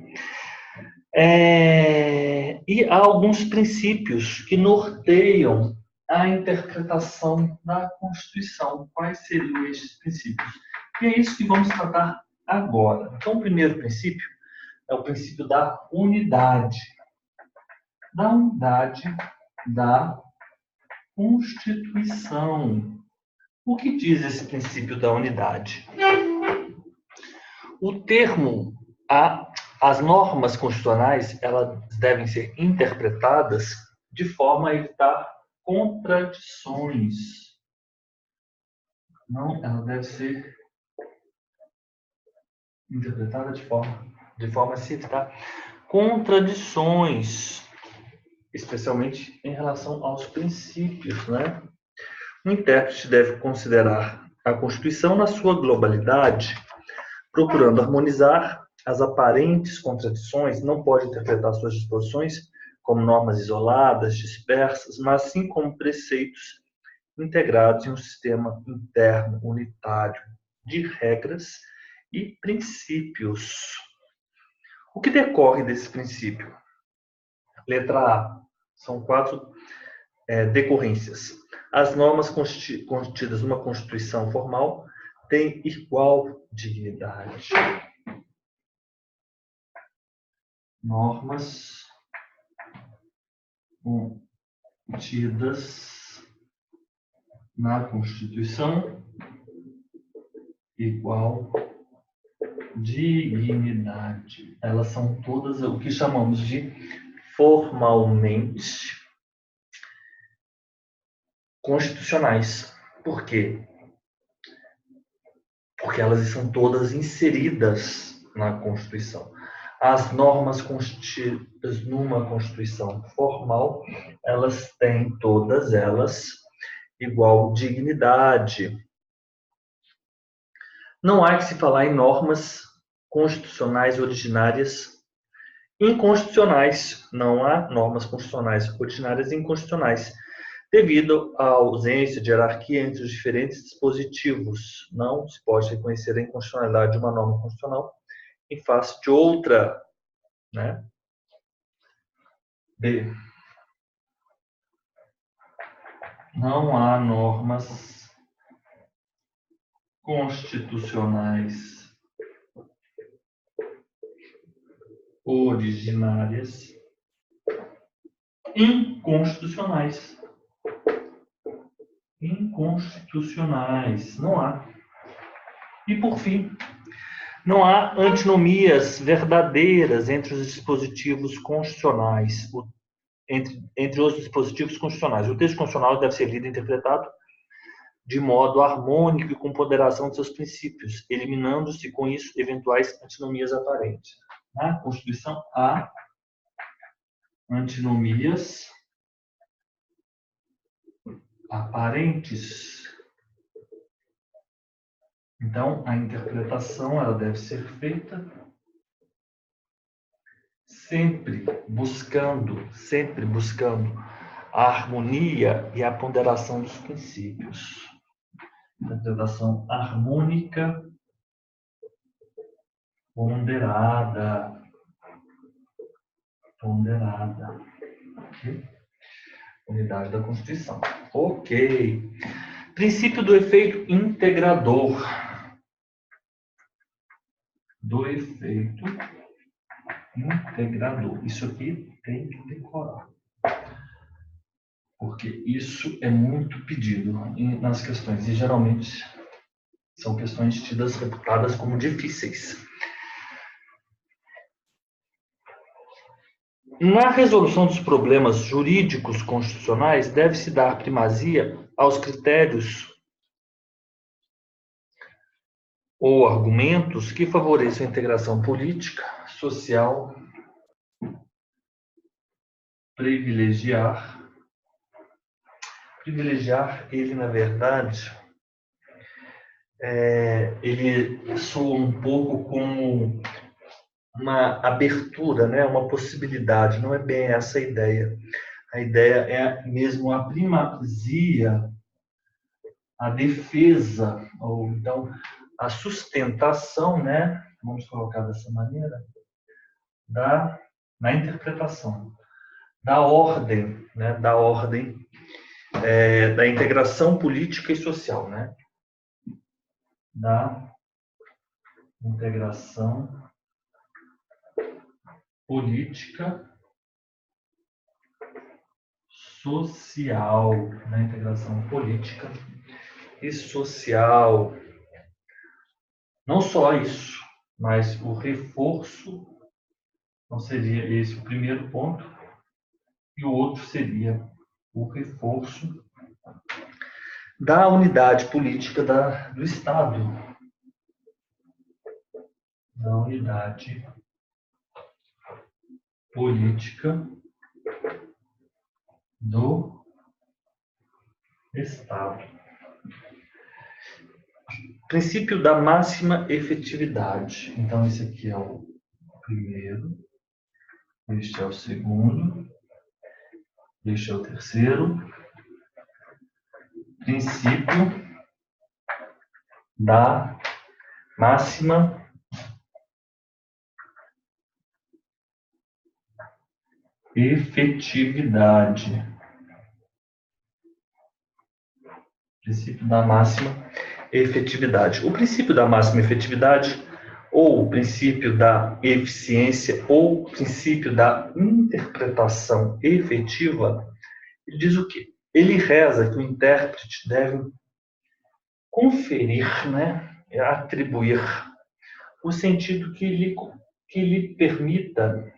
E há alguns princípios que norteiam a interpretação da Constituição. Quais seriam estes princípios? E é isso que vamos tratar agora. Então, o primeiro princípio é o princípio da unidade. Da unidade da Constituição. O que diz esse princípio da unidade? O termo, as normas constitucionais, elas devem ser interpretadas de forma a evitar contradições. Não, ela deve ser interpretada de forma a se evitar contradições, especialmente em relação aos princípios, né? O intérprete deve considerar a Constituição na sua globalidade, procurando harmonizar as aparentes contradições. Não pode interpretar suas disposições como normas isoladas, dispersas, mas sim como preceitos integrados em um sistema interno unitário de regras e princípios. O que decorre desse princípio? Letra A. São 4 decorrências. As normas contidas numa Constituição formal têm igual dignidade. Normas contidas na Constituição, igual dignidade. Elas são todas o que chamamos de formalmente constitucionais. Por quê? Porque elas são todas inseridas na Constituição. As normas contidas numa Constituição formal, elas têm todas elas igual dignidade. Não há que se falar em normas constitucionais originárias inconstitucionais. Não há normas constitucionais originárias inconstitucionais, devido à ausência de hierarquia entre os diferentes dispositivos. Não se pode reconhecer a inconstitucionalidade de uma norma constitucional em face de outra, né? B. Não há normas constitucionais originárias inconstitucionais. Não há. E, por fim, não há antinomias verdadeiras entre os dispositivos constitucionais, entre os dispositivos constitucionais. O texto constitucional deve ser lido e interpretado de modo harmônico e com ponderação de seus princípios, eliminando-se com isso eventuais antinomias aparentes. Na Constituição há antinomias aparentes. Então, a interpretação ela deve ser feita sempre buscando a harmonia e a ponderação dos princípios. Interpretação harmônica, ponderada. Okay? Unidade da Constituição. Ok. Princípio do efeito integrador. Isso aqui tem que decorar. Porque isso é muito pedido nas questões. E geralmente são questões reputadas como difíceis. Na resolução dos problemas jurídicos constitucionais, deve-se dar primazia aos critérios ou argumentos que favoreçam a integração política, social, privilegiar, ele, na verdade, ele soa um pouco como uma abertura, né? Uma possibilidade, não é bem essa a ideia. A ideia é mesmo a primazia, a defesa, ou então a sustentação, né? Vamos colocar dessa maneira, na interpretação da ordem, né? Da integração política e social, né? Da integração política social, na integração política e social. Não só isso, mas o reforço, não seria esse o primeiro ponto, e o outro seria o reforço da unidade política do Estado. Da unidade política do Estado. Princípio da máxima efetividade. Então, esse aqui é o primeiro, este é o segundo, este é o terceiro. Princípio da máxima efetividade. Princípio da máxima efetividade. O princípio da máxima efetividade, ou o princípio da eficiência, ou o princípio da interpretação efetiva, ele diz o quê? Ele reza que o intérprete deve conferir, né, atribuir o sentido que lhe permita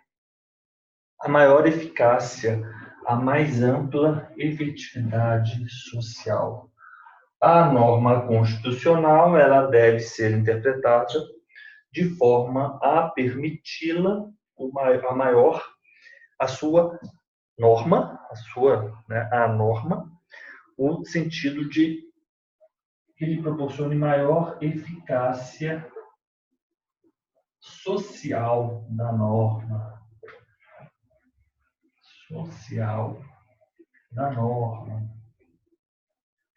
a maior eficácia, a mais ampla efetividade social. A norma constitucional, ela deve ser interpretada de forma a permiti-la a sua norma, a norma, o sentido de que lhe proporcione maior eficácia social da norma. Social da norma.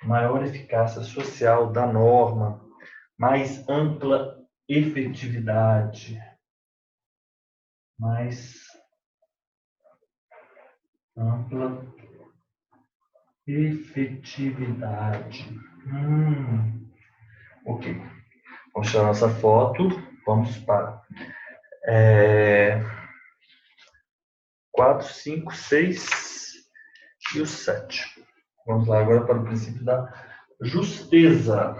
Maior eficácia social da norma, mais ampla efetividade, mais ampla efetividade. Ok. Vamos tirar nossa foto. Vamos para 4, 5, 6 e o 7. Vamos lá agora para o princípio da justeza.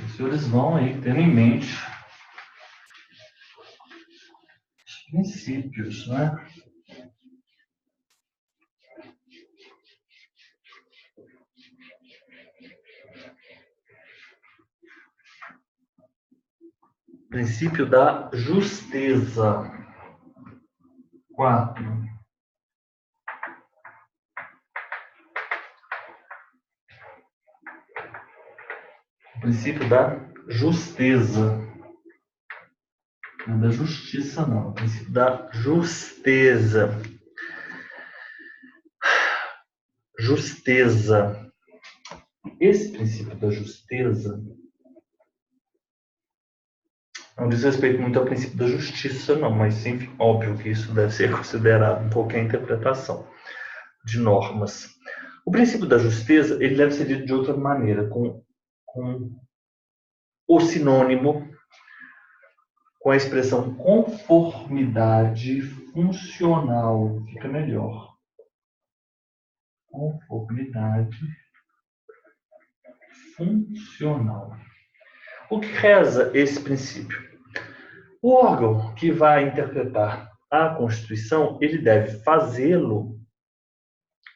Os senhores vão aí tendo em mente os princípios, né? Princípio da justeza. 4. O princípio da justeza. Não é da justiça, não. O princípio da justeza. Justeza. Esse princípio da justeza não diz respeito muito ao princípio da justiça, não, mas, enfim, óbvio que isso deve ser considerado um pouco a interpretação de normas. O princípio da justeza, ele deve ser dito de outra maneira, com o sinônimo com a expressão conformidade funcional. Fica melhor. Conformidade funcional. O que reza esse princípio? O órgão que vai interpretar a Constituição, ele deve fazê-lo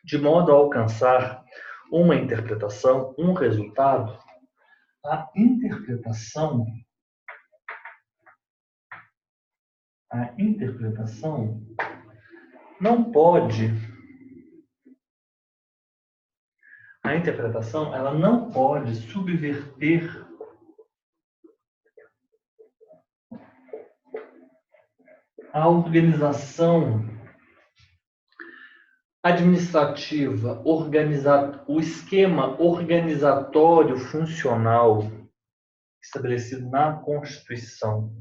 de modo a alcançar uma interpretação, um resultado. A interpretação não pode, a interpretação ela não pode subverter a organização administrativa, o esquema organizatório funcional estabelecido na Constituição.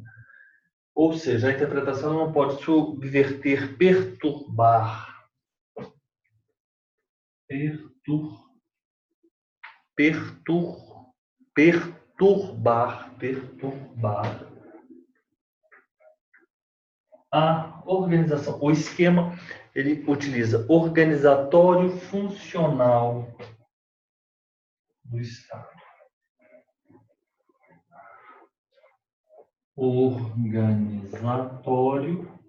Ou seja, a interpretação não pode subverter, perturbar a organização. O esquema, ele utiliza organizatório funcional do Estado. Organizatório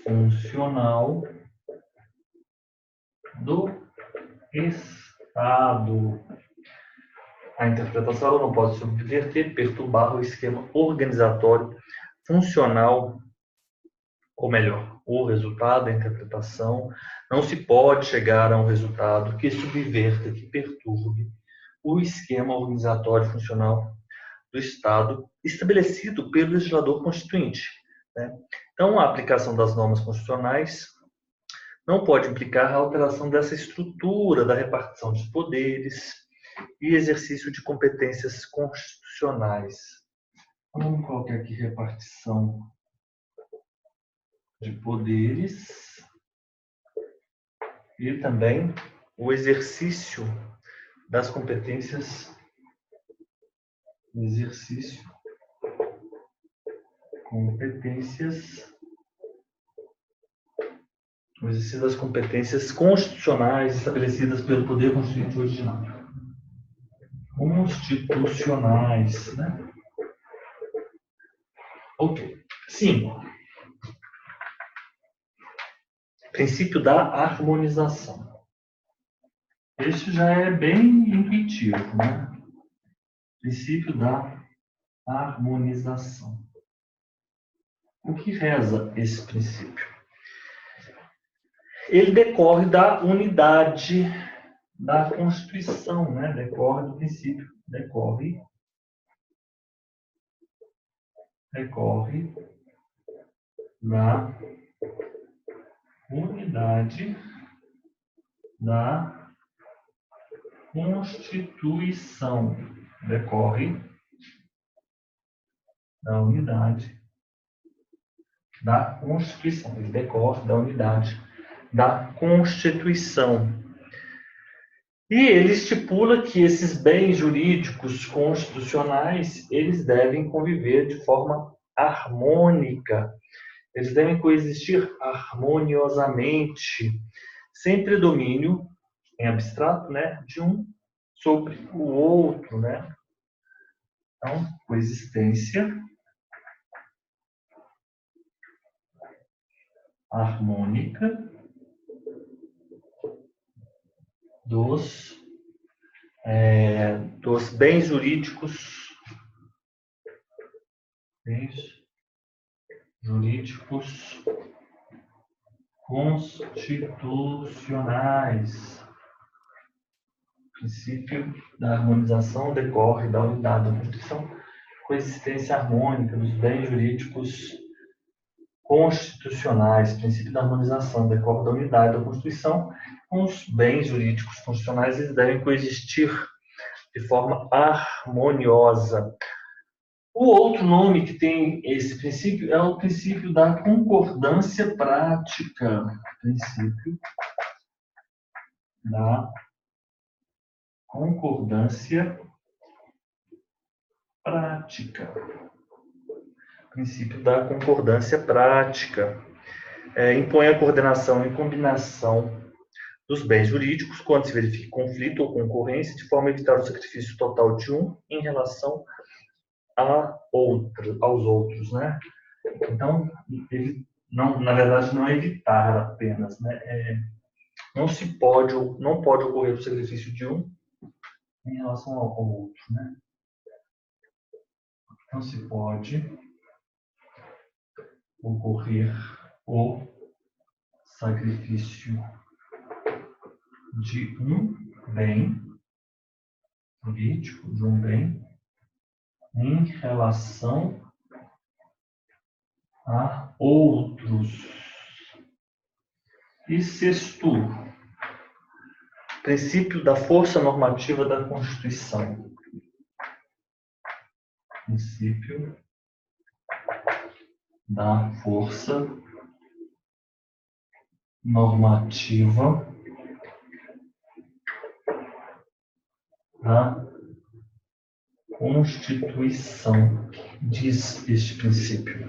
funcional do Estado. A interpretação não pode subverter, perturbar o esquema organizatório funcional, ou melhor, o resultado da interpretação. Não se pode chegar a um resultado que subverta, que perturbe o esquema organizatório funcional do Estado estabelecido pelo legislador constituinte, né? Então, a aplicação das normas constitucionais não pode implicar a alteração dessa estrutura da repartição de poderes e exercício de competências constitucionais. Vamos colocar aqui repartição de poderes e também o exercício das competências, o exercício das competências constitucionais estabelecidas pelo Poder Constituinte originário. Constitucionais, né? Ok. 5. Princípio da harmonização. Este já é bem intuitivo, né? Princípio da harmonização. O que reza esse princípio? Ele decorre da unidade da Constituição, né? Decorre do princípio, decorre da unidade da Constituição, decorre da unidade da Constituição, ele decorre da unidade da Constituição. E ele estipula que esses bens jurídicos constitucionais, eles devem conviver de forma harmônica, eles devem coexistir harmoniosamente, sem predomínio, em abstrato, né, de um sobre o outro, né? Então, coexistência harmônica dos bens jurídicos constitucionais. O princípio da harmonização decorre da unidade da Constituição, coexistência harmônica dos bens jurídicos constitucionais. O princípio da harmonização decorre da unidade da Constituição. Os bens jurídicos constitucionais eles devem coexistir de forma harmoniosa. O outro nome que tem esse princípio é o princípio da concordância prática. Princípio da concordância prática. Princípio da concordância prática. Impõe a coordenação e combinação dos bens jurídicos quando se verifique conflito ou concorrência, de forma a evitar o sacrifício total de um em relação aos outros, né? Então, ele não, na verdade, não é evitar apenas, né? Não pode ocorrer o sacrifício de um em relação ao outro, né? Não se pode ocorrer o sacrifício de um bem jurídico, de um bem, em relação a outros. E sexto, princípio da força normativa da Constituição. Princípio da força normativa da Constituição. Diz este princípio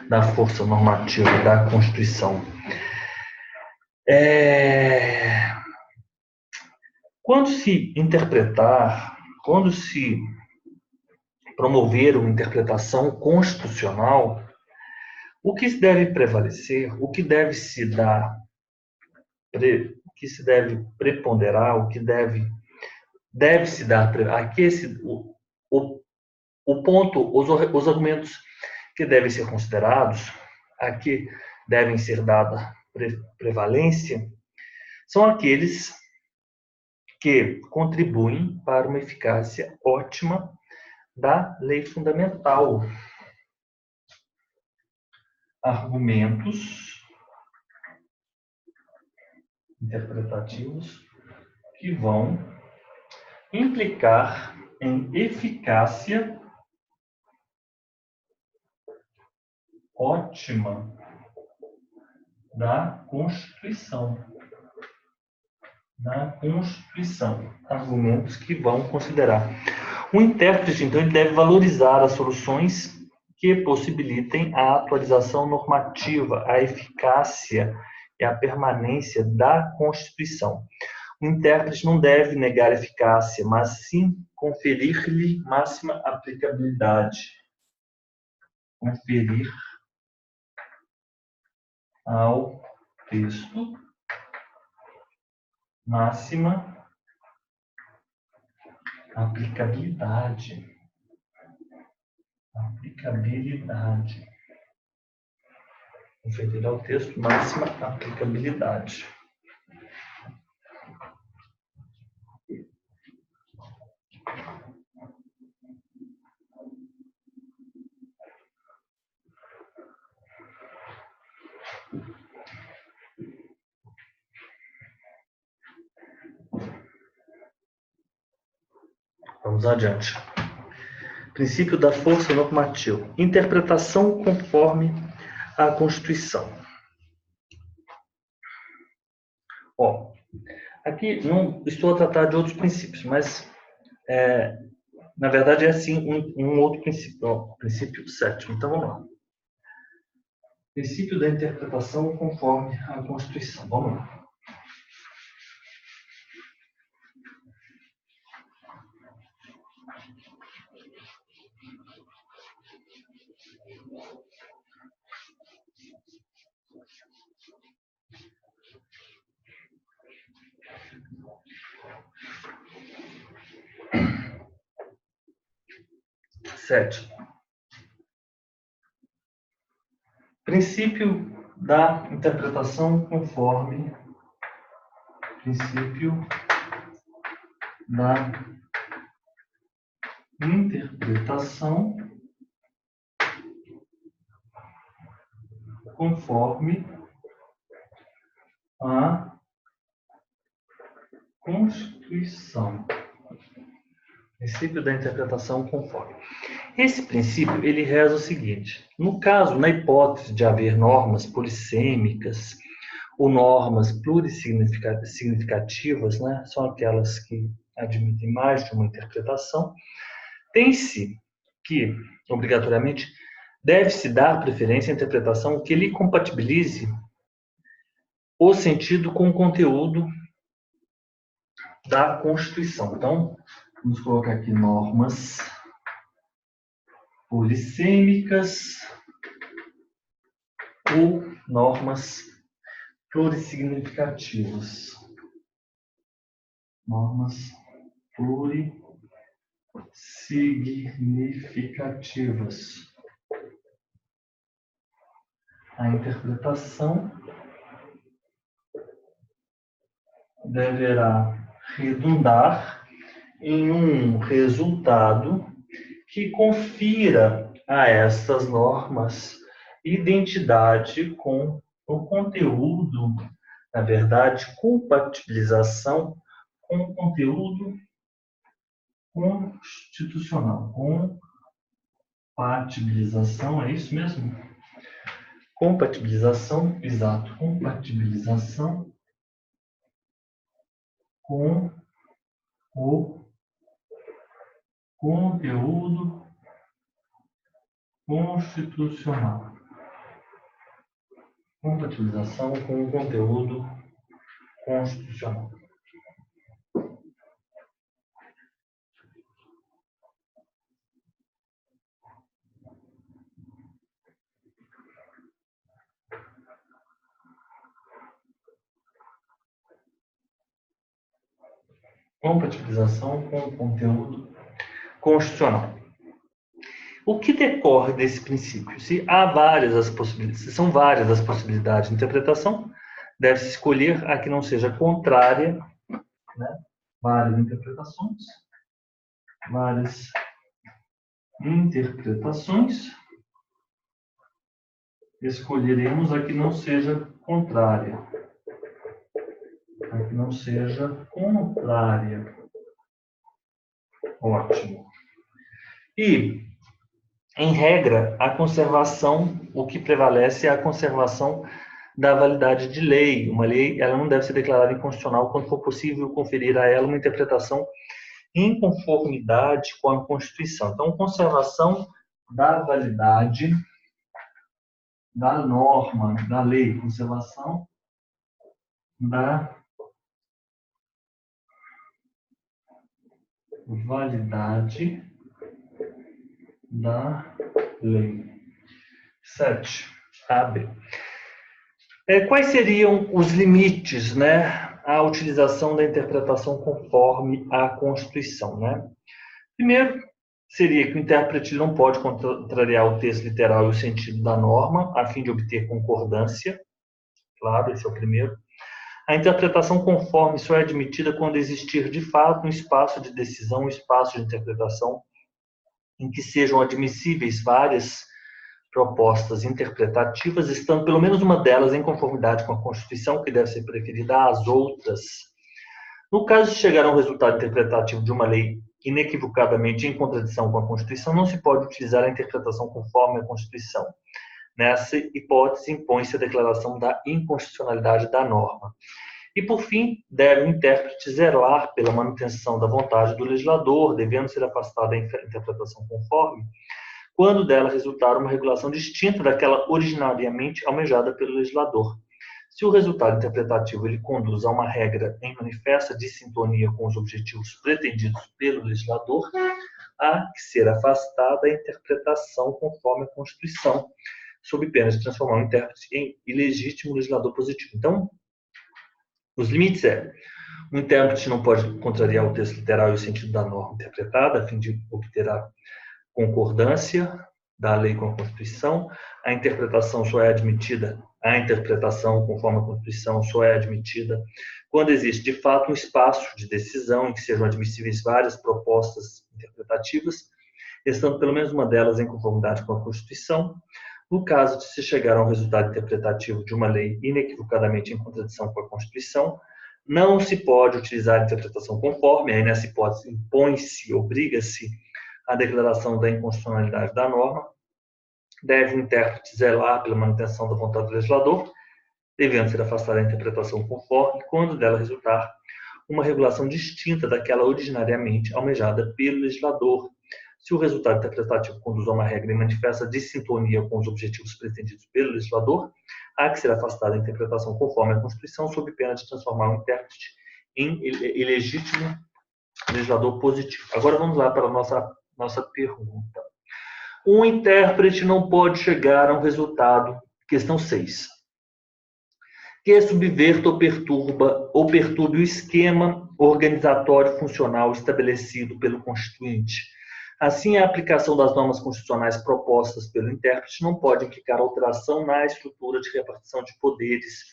da força normativa da Constituição. Quando se promover uma interpretação constitucional, o que deve prevalecer, o que deve se dar, o que se deve preponderar, o que deve se dar aqui o ponto, os argumentos que devem ser considerados, a que devem ser dada prevalência, são aqueles que contribuem para uma eficácia ótima da lei fundamental. Argumentos interpretativos que vão implicar em eficácia ótima da Constituição. Argumentos que vão considerar. O intérprete, então, ele deve valorizar as soluções que possibilitem a atualização normativa, a eficácia e a permanência da Constituição. O intérprete não deve negar eficácia, mas sim conferir-lhe máxima aplicabilidade. Conferir ao texto máxima aplicabilidade. Conferir ao texto máxima aplicabilidade. Vamos adiante. Princípio da força normativa. Interpretação conforme a Constituição. Aqui não estou a tratar de outros princípios, mas na verdade é assim um outro princípio. Princípio 7. Então vamos lá. Princípio da interpretação conforme a Constituição. Vamos lá. Princípio da interpretação conforme a Constituição. Princípio da interpretação conforme. Esse princípio, ele reza o seguinte: no caso, na hipótese de haver normas polissêmicas ou normas plurissignificativas, né, são aquelas que admitem mais de uma interpretação, tem-se que, obrigatoriamente, deve-se dar preferência à interpretação que lhe compatibilize o sentido com o conteúdo da Constituição. Então, vamos colocar aqui normas polissêmicas ou normas plurissignificativas. Normas plurissignificativas. A interpretação deverá redundar em um resultado que confira a estas normas identidade com o conteúdo, na verdade, compatibilização com o conteúdo constitucional. Compatibilização, é isso mesmo? Compatibilização, exato. Compatibilização com o conteúdo constitucional. Compatibilização com o conteúdo constitucional. Compatibilização com o conteúdo constitucional. O que decorre desse princípio? Se são várias as possibilidades de interpretação, deve-se escolher a que não seja contrária, né? Várias interpretações. Escolheremos a que não seja contrária. A que não seja contrária. Ótimo. E, em regra, o que prevalece é a conservação da validade de lei. Uma lei, ela não deve ser declarada inconstitucional quando for possível conferir a ela uma interpretação em conformidade com a Constituição. Então, conservação da validade da norma, da lei, conservação da validade da lei. 7. AB. Quais seriam os limites, né, à utilização da interpretação conforme a Constituição, né? Primeiro, seria que o intérprete não pode contrariar o texto literal e o sentido da norma, a fim de obter concordância. Claro, esse é o primeiro. A interpretação conforme só é admitida quando existir, de fato, um espaço de decisão, um espaço de interpretação, em que sejam admissíveis várias propostas interpretativas, estando pelo menos uma delas em conformidade com a Constituição, que deve ser preferida às outras. No caso de chegar a um resultado interpretativo de uma lei inequivocadamente em contradição com a Constituição, não se pode utilizar a interpretação conforme a Constituição. Nessa hipótese, impõe-se a declaração da inconstitucionalidade da norma. E, por fim, deve o intérprete zelar pela manutenção da vontade do legislador, devendo ser afastada a interpretação conforme, quando dela resultar uma regulação distinta daquela originariamente almejada pelo legislador. Se o resultado interpretativo ele conduz a uma regra em manifesta dissintonia com os objetivos pretendidos pelo legislador, há que ser afastada a interpretação conforme a Constituição, sob pena de transformar o intérprete em ilegítimo legislador positivo. Então, os limites o intérprete não pode contrariar o texto literal e o sentido da norma interpretada, a fim de obter a concordância da lei com a Constituição. A interpretação conforme a Constituição só é admitida quando existe, de fato, um espaço de decisão em que sejam admissíveis várias propostas interpretativas, estando pelo menos uma delas em conformidade com a Constituição. No caso de se chegar a um resultado interpretativo de uma lei inequivocadamente em contradição com a Constituição, não se pode utilizar a interpretação conforme, aí nessa hipótese impõe-se, obriga-se a declaração da inconstitucionalidade da norma. Deve o intérprete zelar pela manutenção da vontade do legislador, devendo ser afastada a interpretação conforme, quando dela resultar uma regulação distinta daquela originariamente almejada pelo legislador, se o resultado interpretativo conduz a uma regra e manifesta dissintonia com os objetivos pretendidos pelo legislador, há que ser afastada a interpretação conforme a Constituição, sob pena de transformar o intérprete em ilegítimo legislador positivo. Agora vamos lá para a nossa pergunta. Um intérprete não pode chegar a um resultado, questão 6, que subverta ou perturbe o esquema organizatório funcional estabelecido pelo Constituinte. Assim, a aplicação das normas constitucionais propostas pelo intérprete não pode implicar alteração na estrutura de repartição de poderes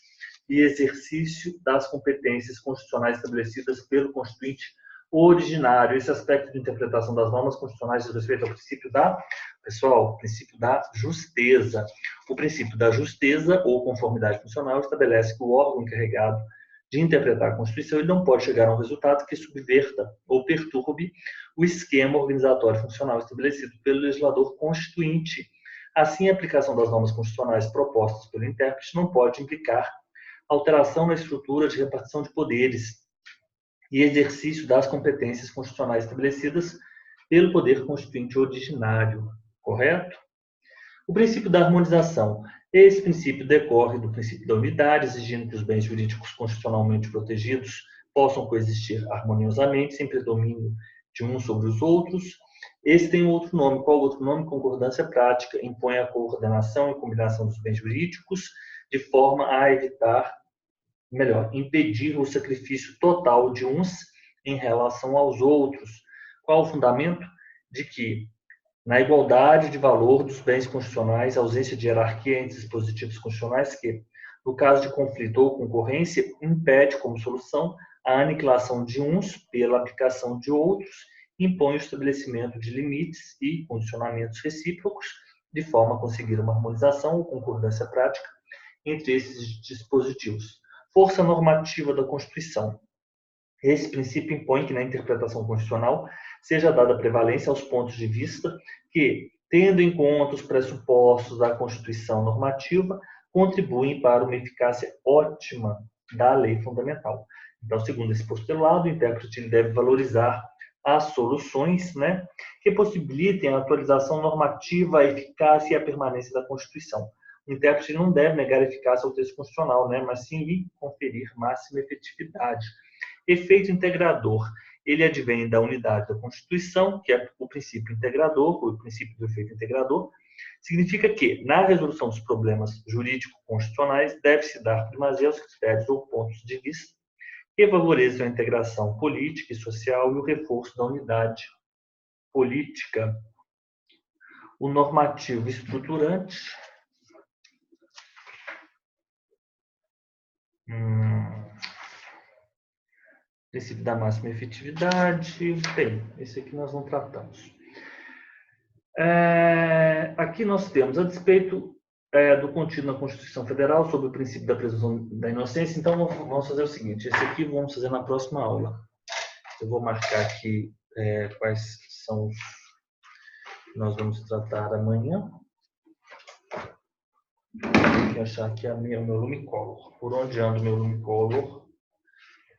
e exercício das competências constitucionais estabelecidas pelo Constituinte originário. Esse aspecto de interpretação das normas constitucionais diz respeito ao princípio da justeza. O princípio da justeza ou conformidade funcional estabelece que o órgão encarregado de interpretar a Constituição ele não pode chegar a um resultado que subverta ou perturbe o esquema organizatório funcional estabelecido pelo legislador constituinte. Assim, a aplicação das normas constitucionais propostas pelo intérprete não pode implicar alteração na estrutura de repartição de poderes e exercício das competências constitucionais estabelecidas pelo poder constituinte originário, correto? O princípio da harmonização. Esse princípio decorre do princípio da unidade, exigindo que os bens jurídicos constitucionalmente protegidos possam coexistir harmoniosamente, sem predomínio de uns sobre os outros. Esse tem outro nome. Qual o outro nome? Concordância prática. Impõe a coordenação e combinação dos bens jurídicos de forma a impedir o sacrifício total de uns em relação aos outros. Qual o fundamento? De que, na igualdade de valor dos bens constitucionais, a ausência de hierarquia entre dispositivos constitucionais que, no caso de conflito ou concorrência, impede como solução a aniquilação de uns pela aplicação de outros, impõe o estabelecimento de limites e condicionamentos recíprocos, de forma a conseguir uma harmonização ou concordância prática entre esses dispositivos. Força normativa da Constituição. Esse princípio impõe que, na interpretação constitucional, seja dada prevalência aos pontos de vista que, tendo em conta os pressupostos da Constituição normativa, contribuem para uma eficácia ótima da lei fundamental. Então, segundo esse postulado, o intérprete deve valorizar as soluções, que possibilitem a atualização normativa, a eficácia e a permanência da Constituição. O intérprete não deve negar eficácia ao texto constitucional, mas sim lhe conferir máxima efetividade. Efeito integrador. Ele advém da unidade da Constituição, que é o princípio integrador, o princípio do efeito integrador. Significa que, na resolução dos problemas jurídico-constitucionais, deve-se dar primazia aos critérios ou pontos de vista que favoreçam a integração política e social e o reforço da unidade política. O normativo estruturante. Princípio da máxima efetividade. Bem, esse aqui nós não tratamos. Aqui nós temos, a despeito do contido na Constituição Federal sobre o princípio da presunção da inocência, então vamos fazer o seguinte, esse aqui vamos fazer na próxima aula. Eu vou marcar aqui quais são os que nós vamos tratar amanhã. Tenho que achar aqui o meu lumicolor. Por onde anda o meu lumicolor? Não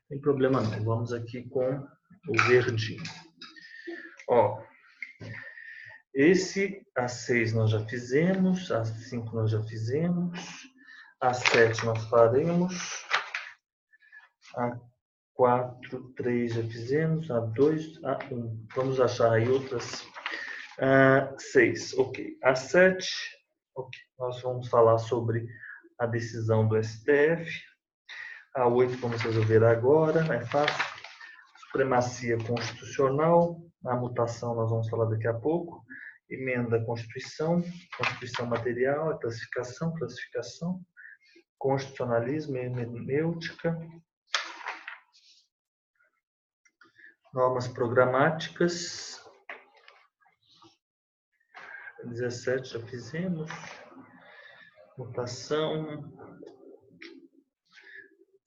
tem problema não. Vamos aqui com o verdinho. Esse, a 6 nós já fizemos, a 5 nós já fizemos, a 7 nós faremos, a 4, 3 já fizemos, a 2, a 1. Vamos achar aí outras. A 6, ok. A 7, ok. Nós vamos falar sobre a decisão do STF. A 8 vamos resolver agora, é fácil. Supremacia constitucional, a mutação nós vamos falar daqui a pouco. Emenda à Constituição, Constituição material, classificação, constitucionalismo, hermenêutica, normas programáticas, 17 já fizemos, mutação,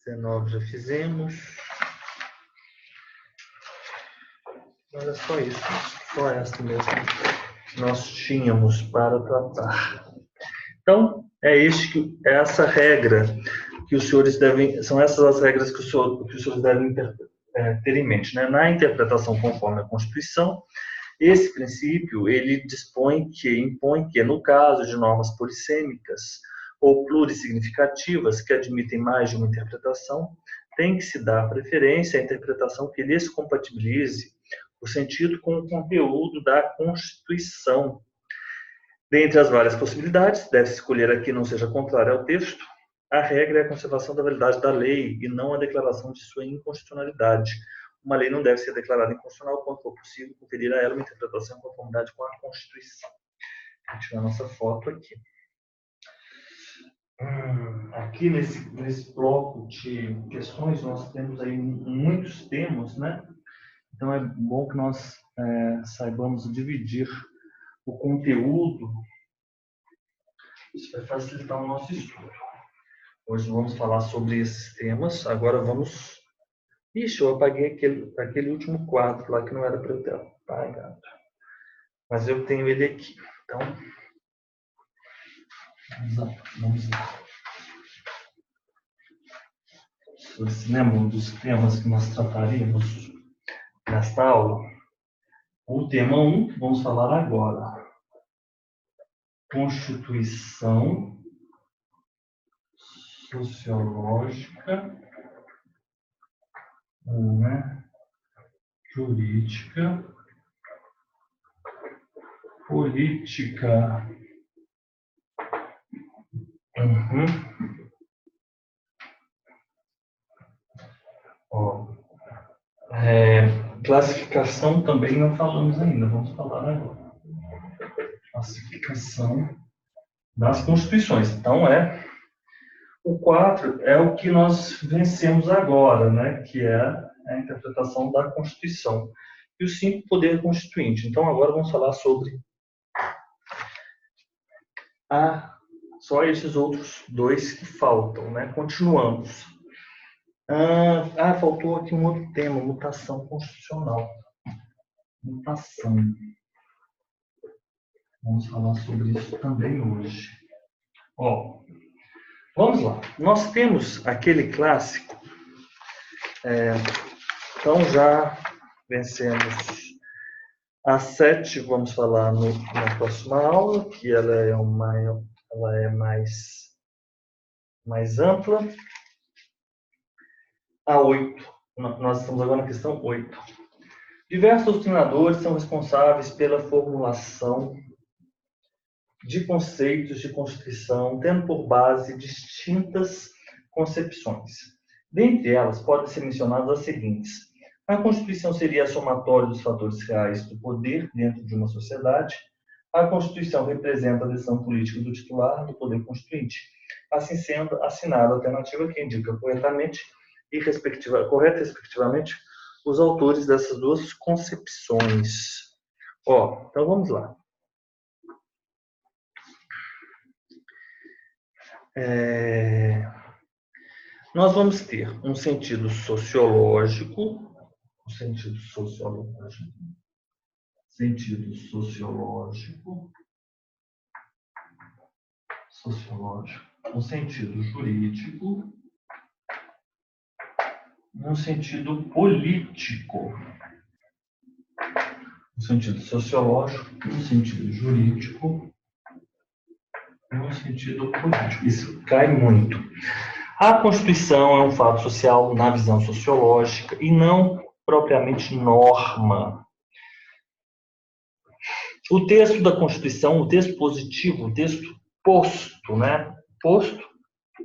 19 já fizemos, mas é só isso, só essa mesmo que nós tínhamos para tratar. Então, essa regra que os senhores devem, são essas as regras que os senhores devem ter em mente, Na interpretação conforme a Constituição, Esse princípio, ele impõe que, no caso de normas polissêmicas ou plurissignificativas que admitem mais de uma interpretação, tem que se dar preferência à interpretação que descompatibilize o sentido com o conteúdo da Constituição. Dentre as várias possibilidades, deve-se escolher a que não seja contrária ao texto. A regra é a conservação da validade da lei e não a declaração de sua inconstitucionalidade. Uma lei não deve ser declarada inconstitucional quando for possível conferir a ela uma interpretação em conformidade com a Constituição. Vou tirar a nossa foto aqui. Aqui nesse bloco de questões nós temos aí muitos temas, né? Então é bom que nós saibamos dividir o conteúdo. Isso vai facilitar o nosso estudo. Hoje vamos falar sobre esses temas. Agora vamos... Ixi, eu apaguei aquele último quadro lá que não era para eu ter apagado. Mas eu tenho ele aqui. Então, vamos lá. Vocês lembram dos temas que nós trataríamos nesta aula? O tema 1, vamos falar agora. Constituição sociológica, né? Jurídica, política. Classificação também não falamos ainda, vamos falar agora. Classificação das constituições. Então, o 4 é o que nós vencemos agora, né? Que é a interpretação da Constituição. E o 5, poder constituinte. Então, agora vamos falar sobre só esses outros dois que faltam, né? Continuamos. Faltou aqui um outro tema, mutação constitucional. Mutação. Vamos falar sobre isso também hoje. Vamos lá. Nós temos aquele clássico. Então, já vencemos a 7, vamos falar na próxima aula, que ela é mais ampla. A 8. Nós estamos agora na questão 8. Diversos doutrinadores são responsáveis pela formulação de conceitos de Constituição, tendo por base distintas concepções. Dentre elas, podem ser mencionadas as seguintes. A Constituição seria a somatória dos fatores reais do poder dentro de uma sociedade. A Constituição representa a decisão política do titular do poder constituinte. Assim sendo, assinada a alternativa que indica correta e respectivamente, os autores dessas duas concepções. Então vamos lá. Nós vamos ter um sentido sociológico, um sentido jurídico, um sentido político. Um sentido sociológico, um sentido jurídico, um sentido político. Isso cai muito. A Constituição é um fato social na visão sociológica e não propriamente norma. O texto da Constituição, o texto positivo, o texto posto, né? Posto,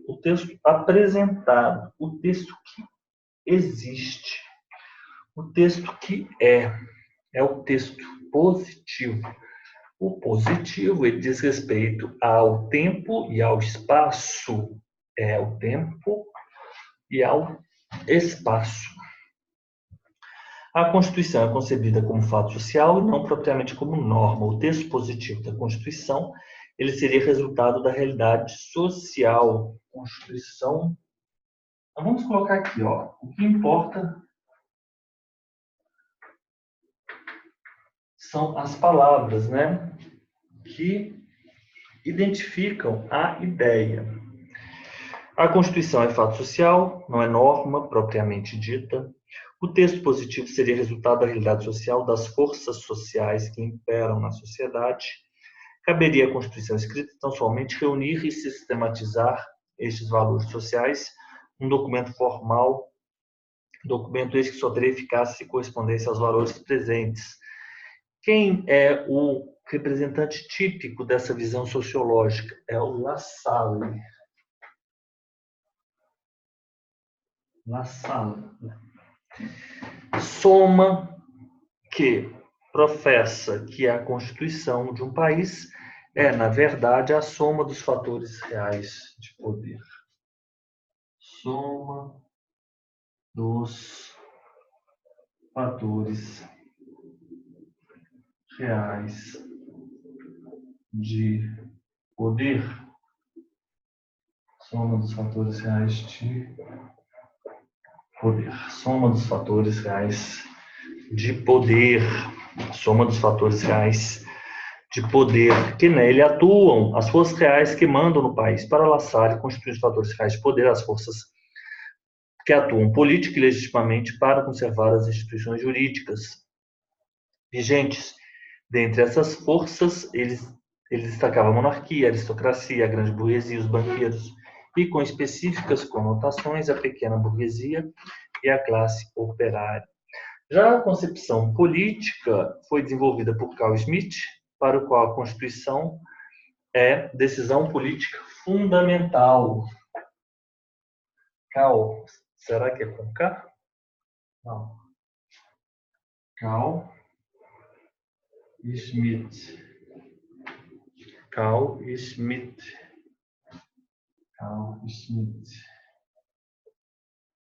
o texto apresentado, o texto que existe, o texto que é o texto positivo. O positivo, ele diz respeito ao tempo e ao espaço. É o tempo e ao espaço. A Constituição é concebida como fato social e não propriamente como norma. O texto positivo da Constituição, ele seria resultado da realidade social. Constituição. Então, vamos colocar aqui, o que importa são as palavras, né, que identificam a ideia. A Constituição é fato social, não é norma propriamente dita. O texto positivo seria resultado da realidade social, das forças sociais que imperam na sociedade. Caberia à Constituição escrita tão somente reunir e sistematizar estes valores sociais num documento formal, documento esse que só teria eficácia se correspondesse aos valores presentes. Quem é o representante típico dessa visão sociológica? É o La Salle. La Salle. Soma que professa que a Constituição de um país é, na verdade, a soma dos fatores reais de poder. Soma dos fatores reais de poder. Soma dos fatores reais de poder. Soma dos fatores reais de poder. Soma dos fatores reais de poder que nele atuam, as forças reais que mandam no país. Para La Salle, constituem os fatores reais de poder as forças que atuam política e legitimamente para conservar as instituições jurídicas vigentes. Dentre essas forças, ele destacava a monarquia, a aristocracia, a grande burguesia, os banqueiros, e com específicas conotações, a pequena burguesia e a classe operária. Já a concepção política foi desenvolvida por Carl Schmitt, para o qual a Constituição é decisão política fundamental. Carl, será que é com K? Não. Carl Schmitt. Carl Schmitt. Carl Schmitt.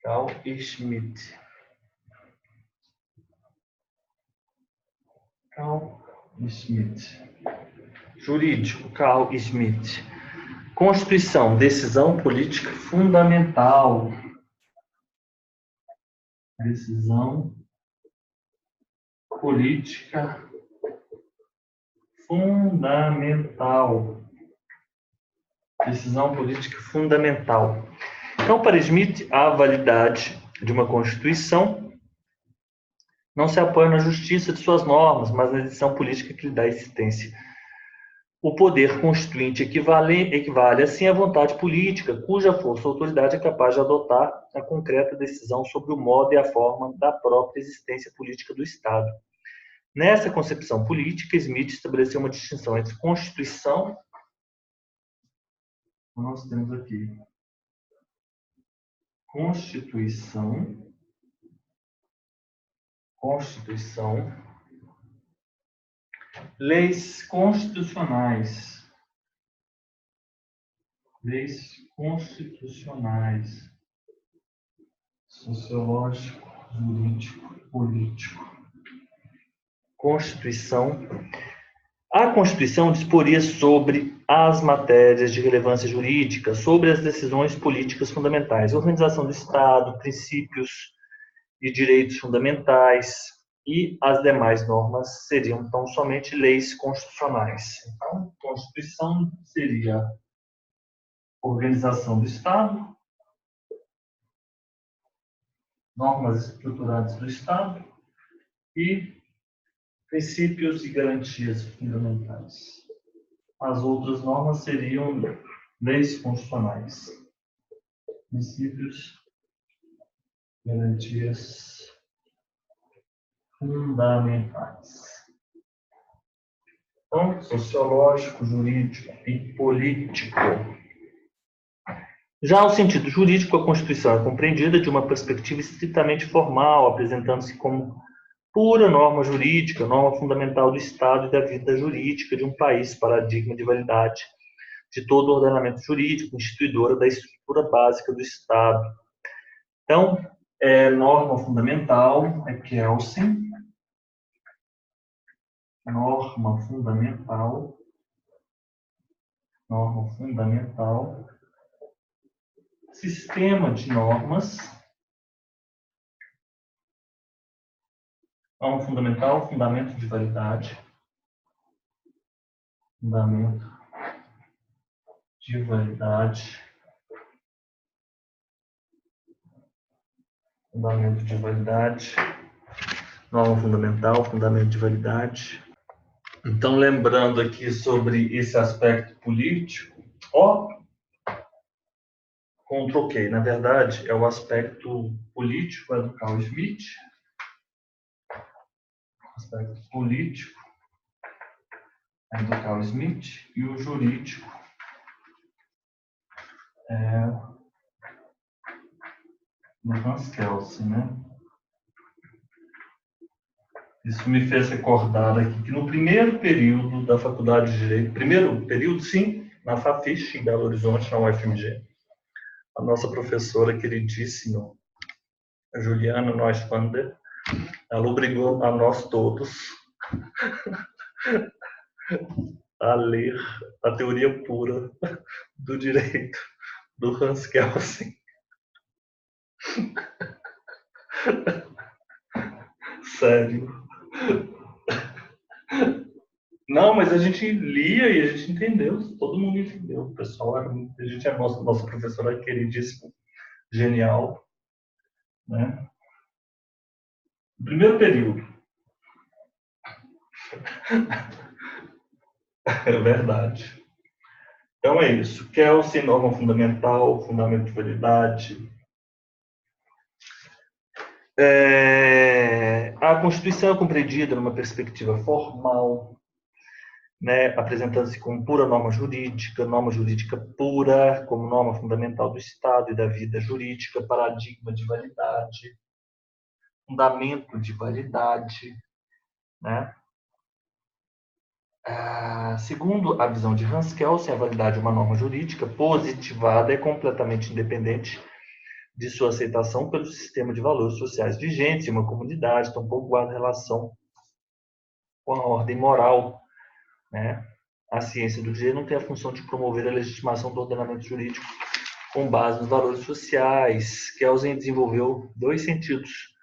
Carl Schmitt. Carl Schmitt. Jurídico, Carl Schmitt. Constituição, decisão política fundamental. Decisão política fundamental. Decisão política fundamental. Então, para Schmitt, a validade de uma Constituição não se apoia na justiça de suas normas, mas na decisão política que lhe dá existência. O poder constituinte equivale, assim, à vontade política, cuja força ou autoridade é capaz de adotar a concreta decisão sobre o modo e a forma da própria existência política do Estado. Nessa concepção política, Schmitt estabeleceu uma distinção entre Constituição, nós temos aqui, Constituição, leis constitucionais, sociológico, jurídico, político. Constituição. A Constituição disporia sobre as matérias de relevância jurídica, sobre as decisões políticas fundamentais, organização do Estado, princípios e direitos fundamentais, e as demais normas seriam, então, somente leis constitucionais. Então, Constituição seria organização do Estado, normas estruturantes do Estado e princípios e garantias fundamentais. As outras normas seriam leis constitucionais. Princípios, garantias fundamentais. Então, sociológico, jurídico e político. Já no sentido jurídico, a Constituição é compreendida de uma perspectiva estritamente formal, apresentando-se como pura norma jurídica, norma fundamental do Estado e da vida jurídica de um país, paradigma de validade de todo o ordenamento jurídico, instituidora da estrutura básica do Estado. Então, norma fundamental é Kelsen, norma fundamental, sistema de normas, norma fundamental, fundamento de validade, fundamento de validade Fundamento de validade. Norma fundamental, fundamento de validade. Então, lembrando aqui sobre esse aspecto político, com um troquei, na verdade, é o aspecto político do Carl Schmitt, aspecto político do Carl Schmitt, e o jurídico do Hans Kelsen, né? Isso me fez recordar aqui que no primeiro período da Faculdade de Direito, primeiro período, sim, na FAFISH, em Belo Horizonte, na UFMG, a nossa professora queridíssima, a Juliana Neuspander, ela obrigou a nós todos a ler a teoria pura do direito do Hans Kelsen. Sério. Não, mas a gente lia e a gente entendeu, todo mundo entendeu. O pessoal era muito. A gente é nossa professora queridíssima, genial. Né? Primeiro período. É verdade. Então é isso. Kelsen, norma fundamental, fundamento de validade. A Constituição é compreendida numa perspectiva formal, né, apresentando-se como pura norma jurídica pura, como norma fundamental do Estado e da vida jurídica, paradigma de validade, fundamento de validade, né? Segundo a visão de Hans Kelsen, a validade de uma norma jurídica positivada é completamente independente de sua aceitação pelo sistema de valores sociais vigentes em uma comunidade, tampouco guarda relação com a ordem moral, né? A ciência do direito não tem a função de promover a legitimação do ordenamento jurídico com base nos valores sociais. Kelsen desenvolveu dois sentidos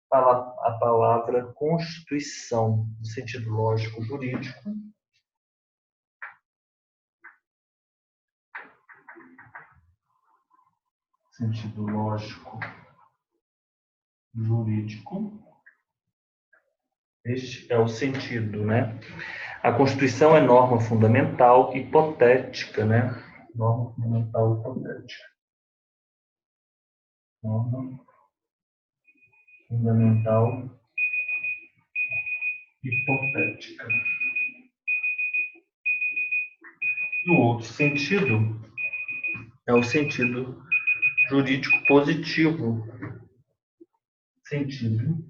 para a palavra Constituição, no sentido lógico jurídico, sentido lógico jurídico. Este é o sentido, né? A Constituição é norma fundamental hipotética, né? Norma fundamental hipotética. Norma fundamental hipotética. E o outro sentido é o sentido jurídico positivo. Sentido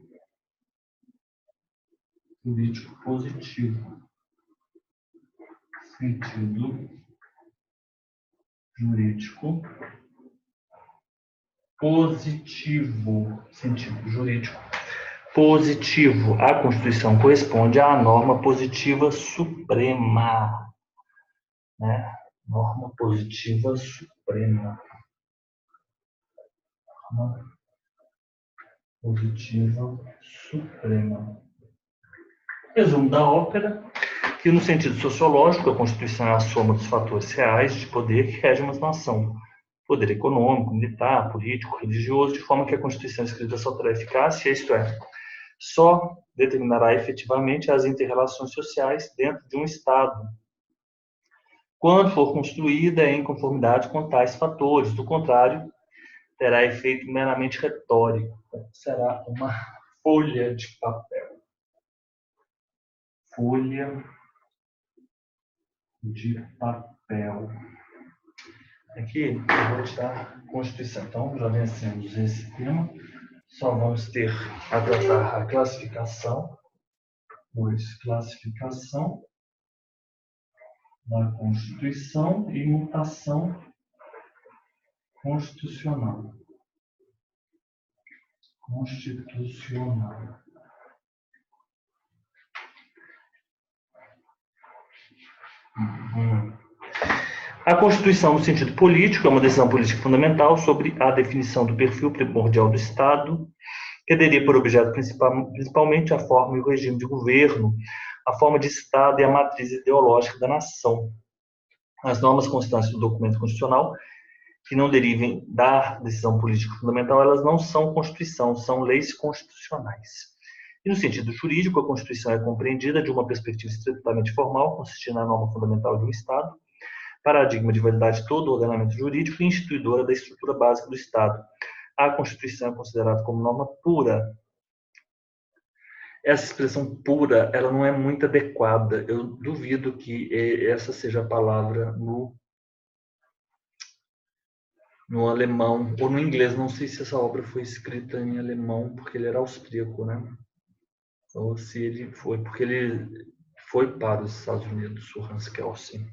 jurídico positivo. Sentido jurídico positivo. Sentido jurídico positivo. A Constituição corresponde à norma positiva suprema, né? Norma positiva suprema. Norma positiva suprema. Resumo da ópera, que no sentido sociológico, a Constituição é a soma dos fatores reais de poder que regem uma nação. Poder econômico, militar, político, religioso, de forma que a Constituição escrita só terá eficácia, isto é, só determinará efetivamente as inter-relações sociais dentro de um Estado, quando for construída em conformidade com tais fatores. Do contrário, terá efeito meramente retórico. Será uma folha de papel. Folha de papel. Aqui eu vou tirar a Constituição. Então, já vencemos esse tema. Só vamos ter a tratar a classificação. Classificação da Constituição e mutação constitucional. Constitucional. A Constituição, no sentido político, é uma decisão política fundamental sobre a definição do perfil primordial do Estado, que teria por objeto principalmente a forma e o regime de governo, a forma de Estado e a matriz ideológica da nação. As normas constantes do documento constitucional que não derivem da decisão política fundamental, elas não são Constituição, são leis constitucionais. E no sentido jurídico, a Constituição é compreendida de uma perspectiva estritamente formal, consistindo na norma fundamental de um Estado, paradigma de validade de todo o ordenamento jurídico e instituidora da estrutura básica do Estado. A Constituição é considerada como norma pura. Essa expressão pura, ela não é muito adequada. Eu duvido que essa seja a palavra no alemão, ou no inglês. Não sei se essa obra foi escrita em alemão, porque ele era austríaco, né? Ou se ele foi, porque ele foi para os Estados Unidos, o Hans Kelsen.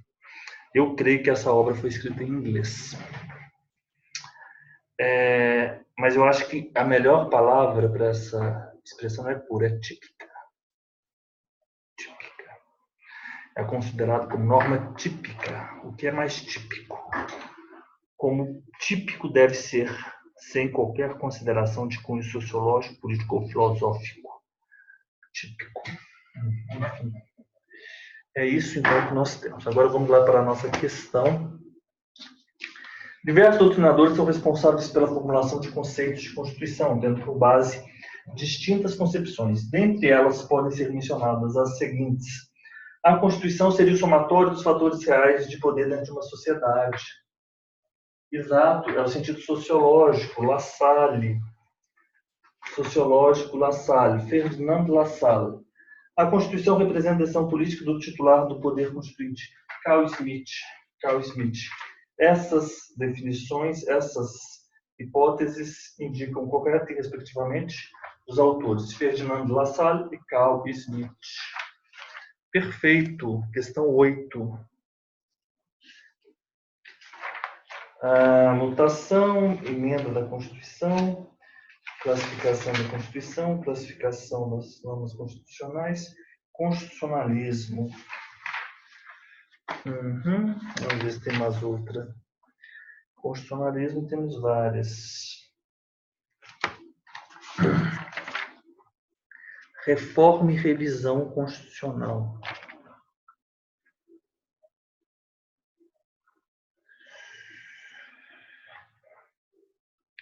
Eu creio que essa obra foi escrita em inglês. Mas eu acho que a melhor palavra para essa expressão é pura, é típica. Típica. É considerado como norma típica. O que é mais típico? Como típico deve ser, sem qualquer consideração de cunho sociológico, político ou filosófico. Típico. Enfim. É isso, então, que nós temos. Agora vamos lá para a nossa questão. Diversos doutrinadores são responsáveis pela formulação de conceitos de Constituição, tendo por base distintas concepções. Dentre elas podem ser mencionadas as seguintes. A Constituição seria o somatório dos fatores reais de poder dentro de uma sociedade. Exato, é o sentido sociológico, Lassalle. Ferdinand Lassalle. A Constituição representa a decisão política do titular do poder constituinte, Carl Schmitt. Essas definições, essas hipóteses indicam qual é, respectivamente, dos autores Ferdinand Lassalle e Carl Schmitt. Perfeito. Questão 8. A mutação, emenda da Constituição, classificação da Constituição, classificação das normas constitucionais, constitucionalismo. Vamos ver se tem mais outra. Constitucionalismo temos várias. Reforma e revisão constitucional.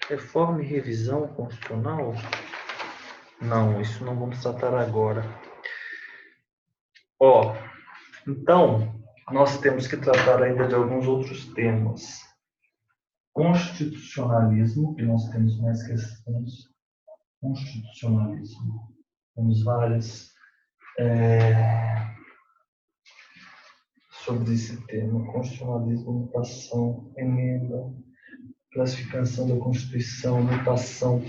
Reforma e revisão constitucional? Não, isso não vamos tratar agora. Então, nós temos que tratar ainda de alguns outros temas. Constitucionalismo, e nós temos mais questões. Constitucionalismo. Temos várias sobre esse tema. Constitucionalismo, mutação, emenda, classificação da Constituição, mutação.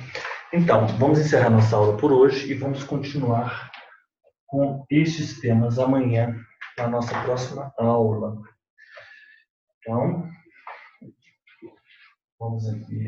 Então, vamos encerrar nossa aula por hoje e vamos continuar com estes temas amanhã, na nossa próxima aula. Então, vamos aqui.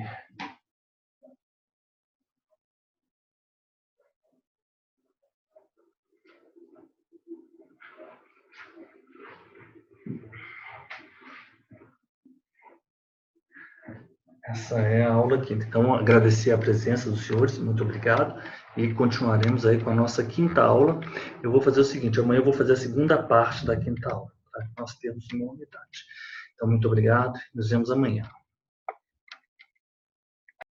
Essa é a aula quinta. Então, agradecer a presença dos senhores, muito obrigado. E continuaremos aí com a nossa quinta aula. Eu vou fazer o seguinte, amanhã eu vou fazer a segunda parte da quinta aula, tá? Nós temos uma unidade. Então, muito obrigado. Nos vemos amanhã.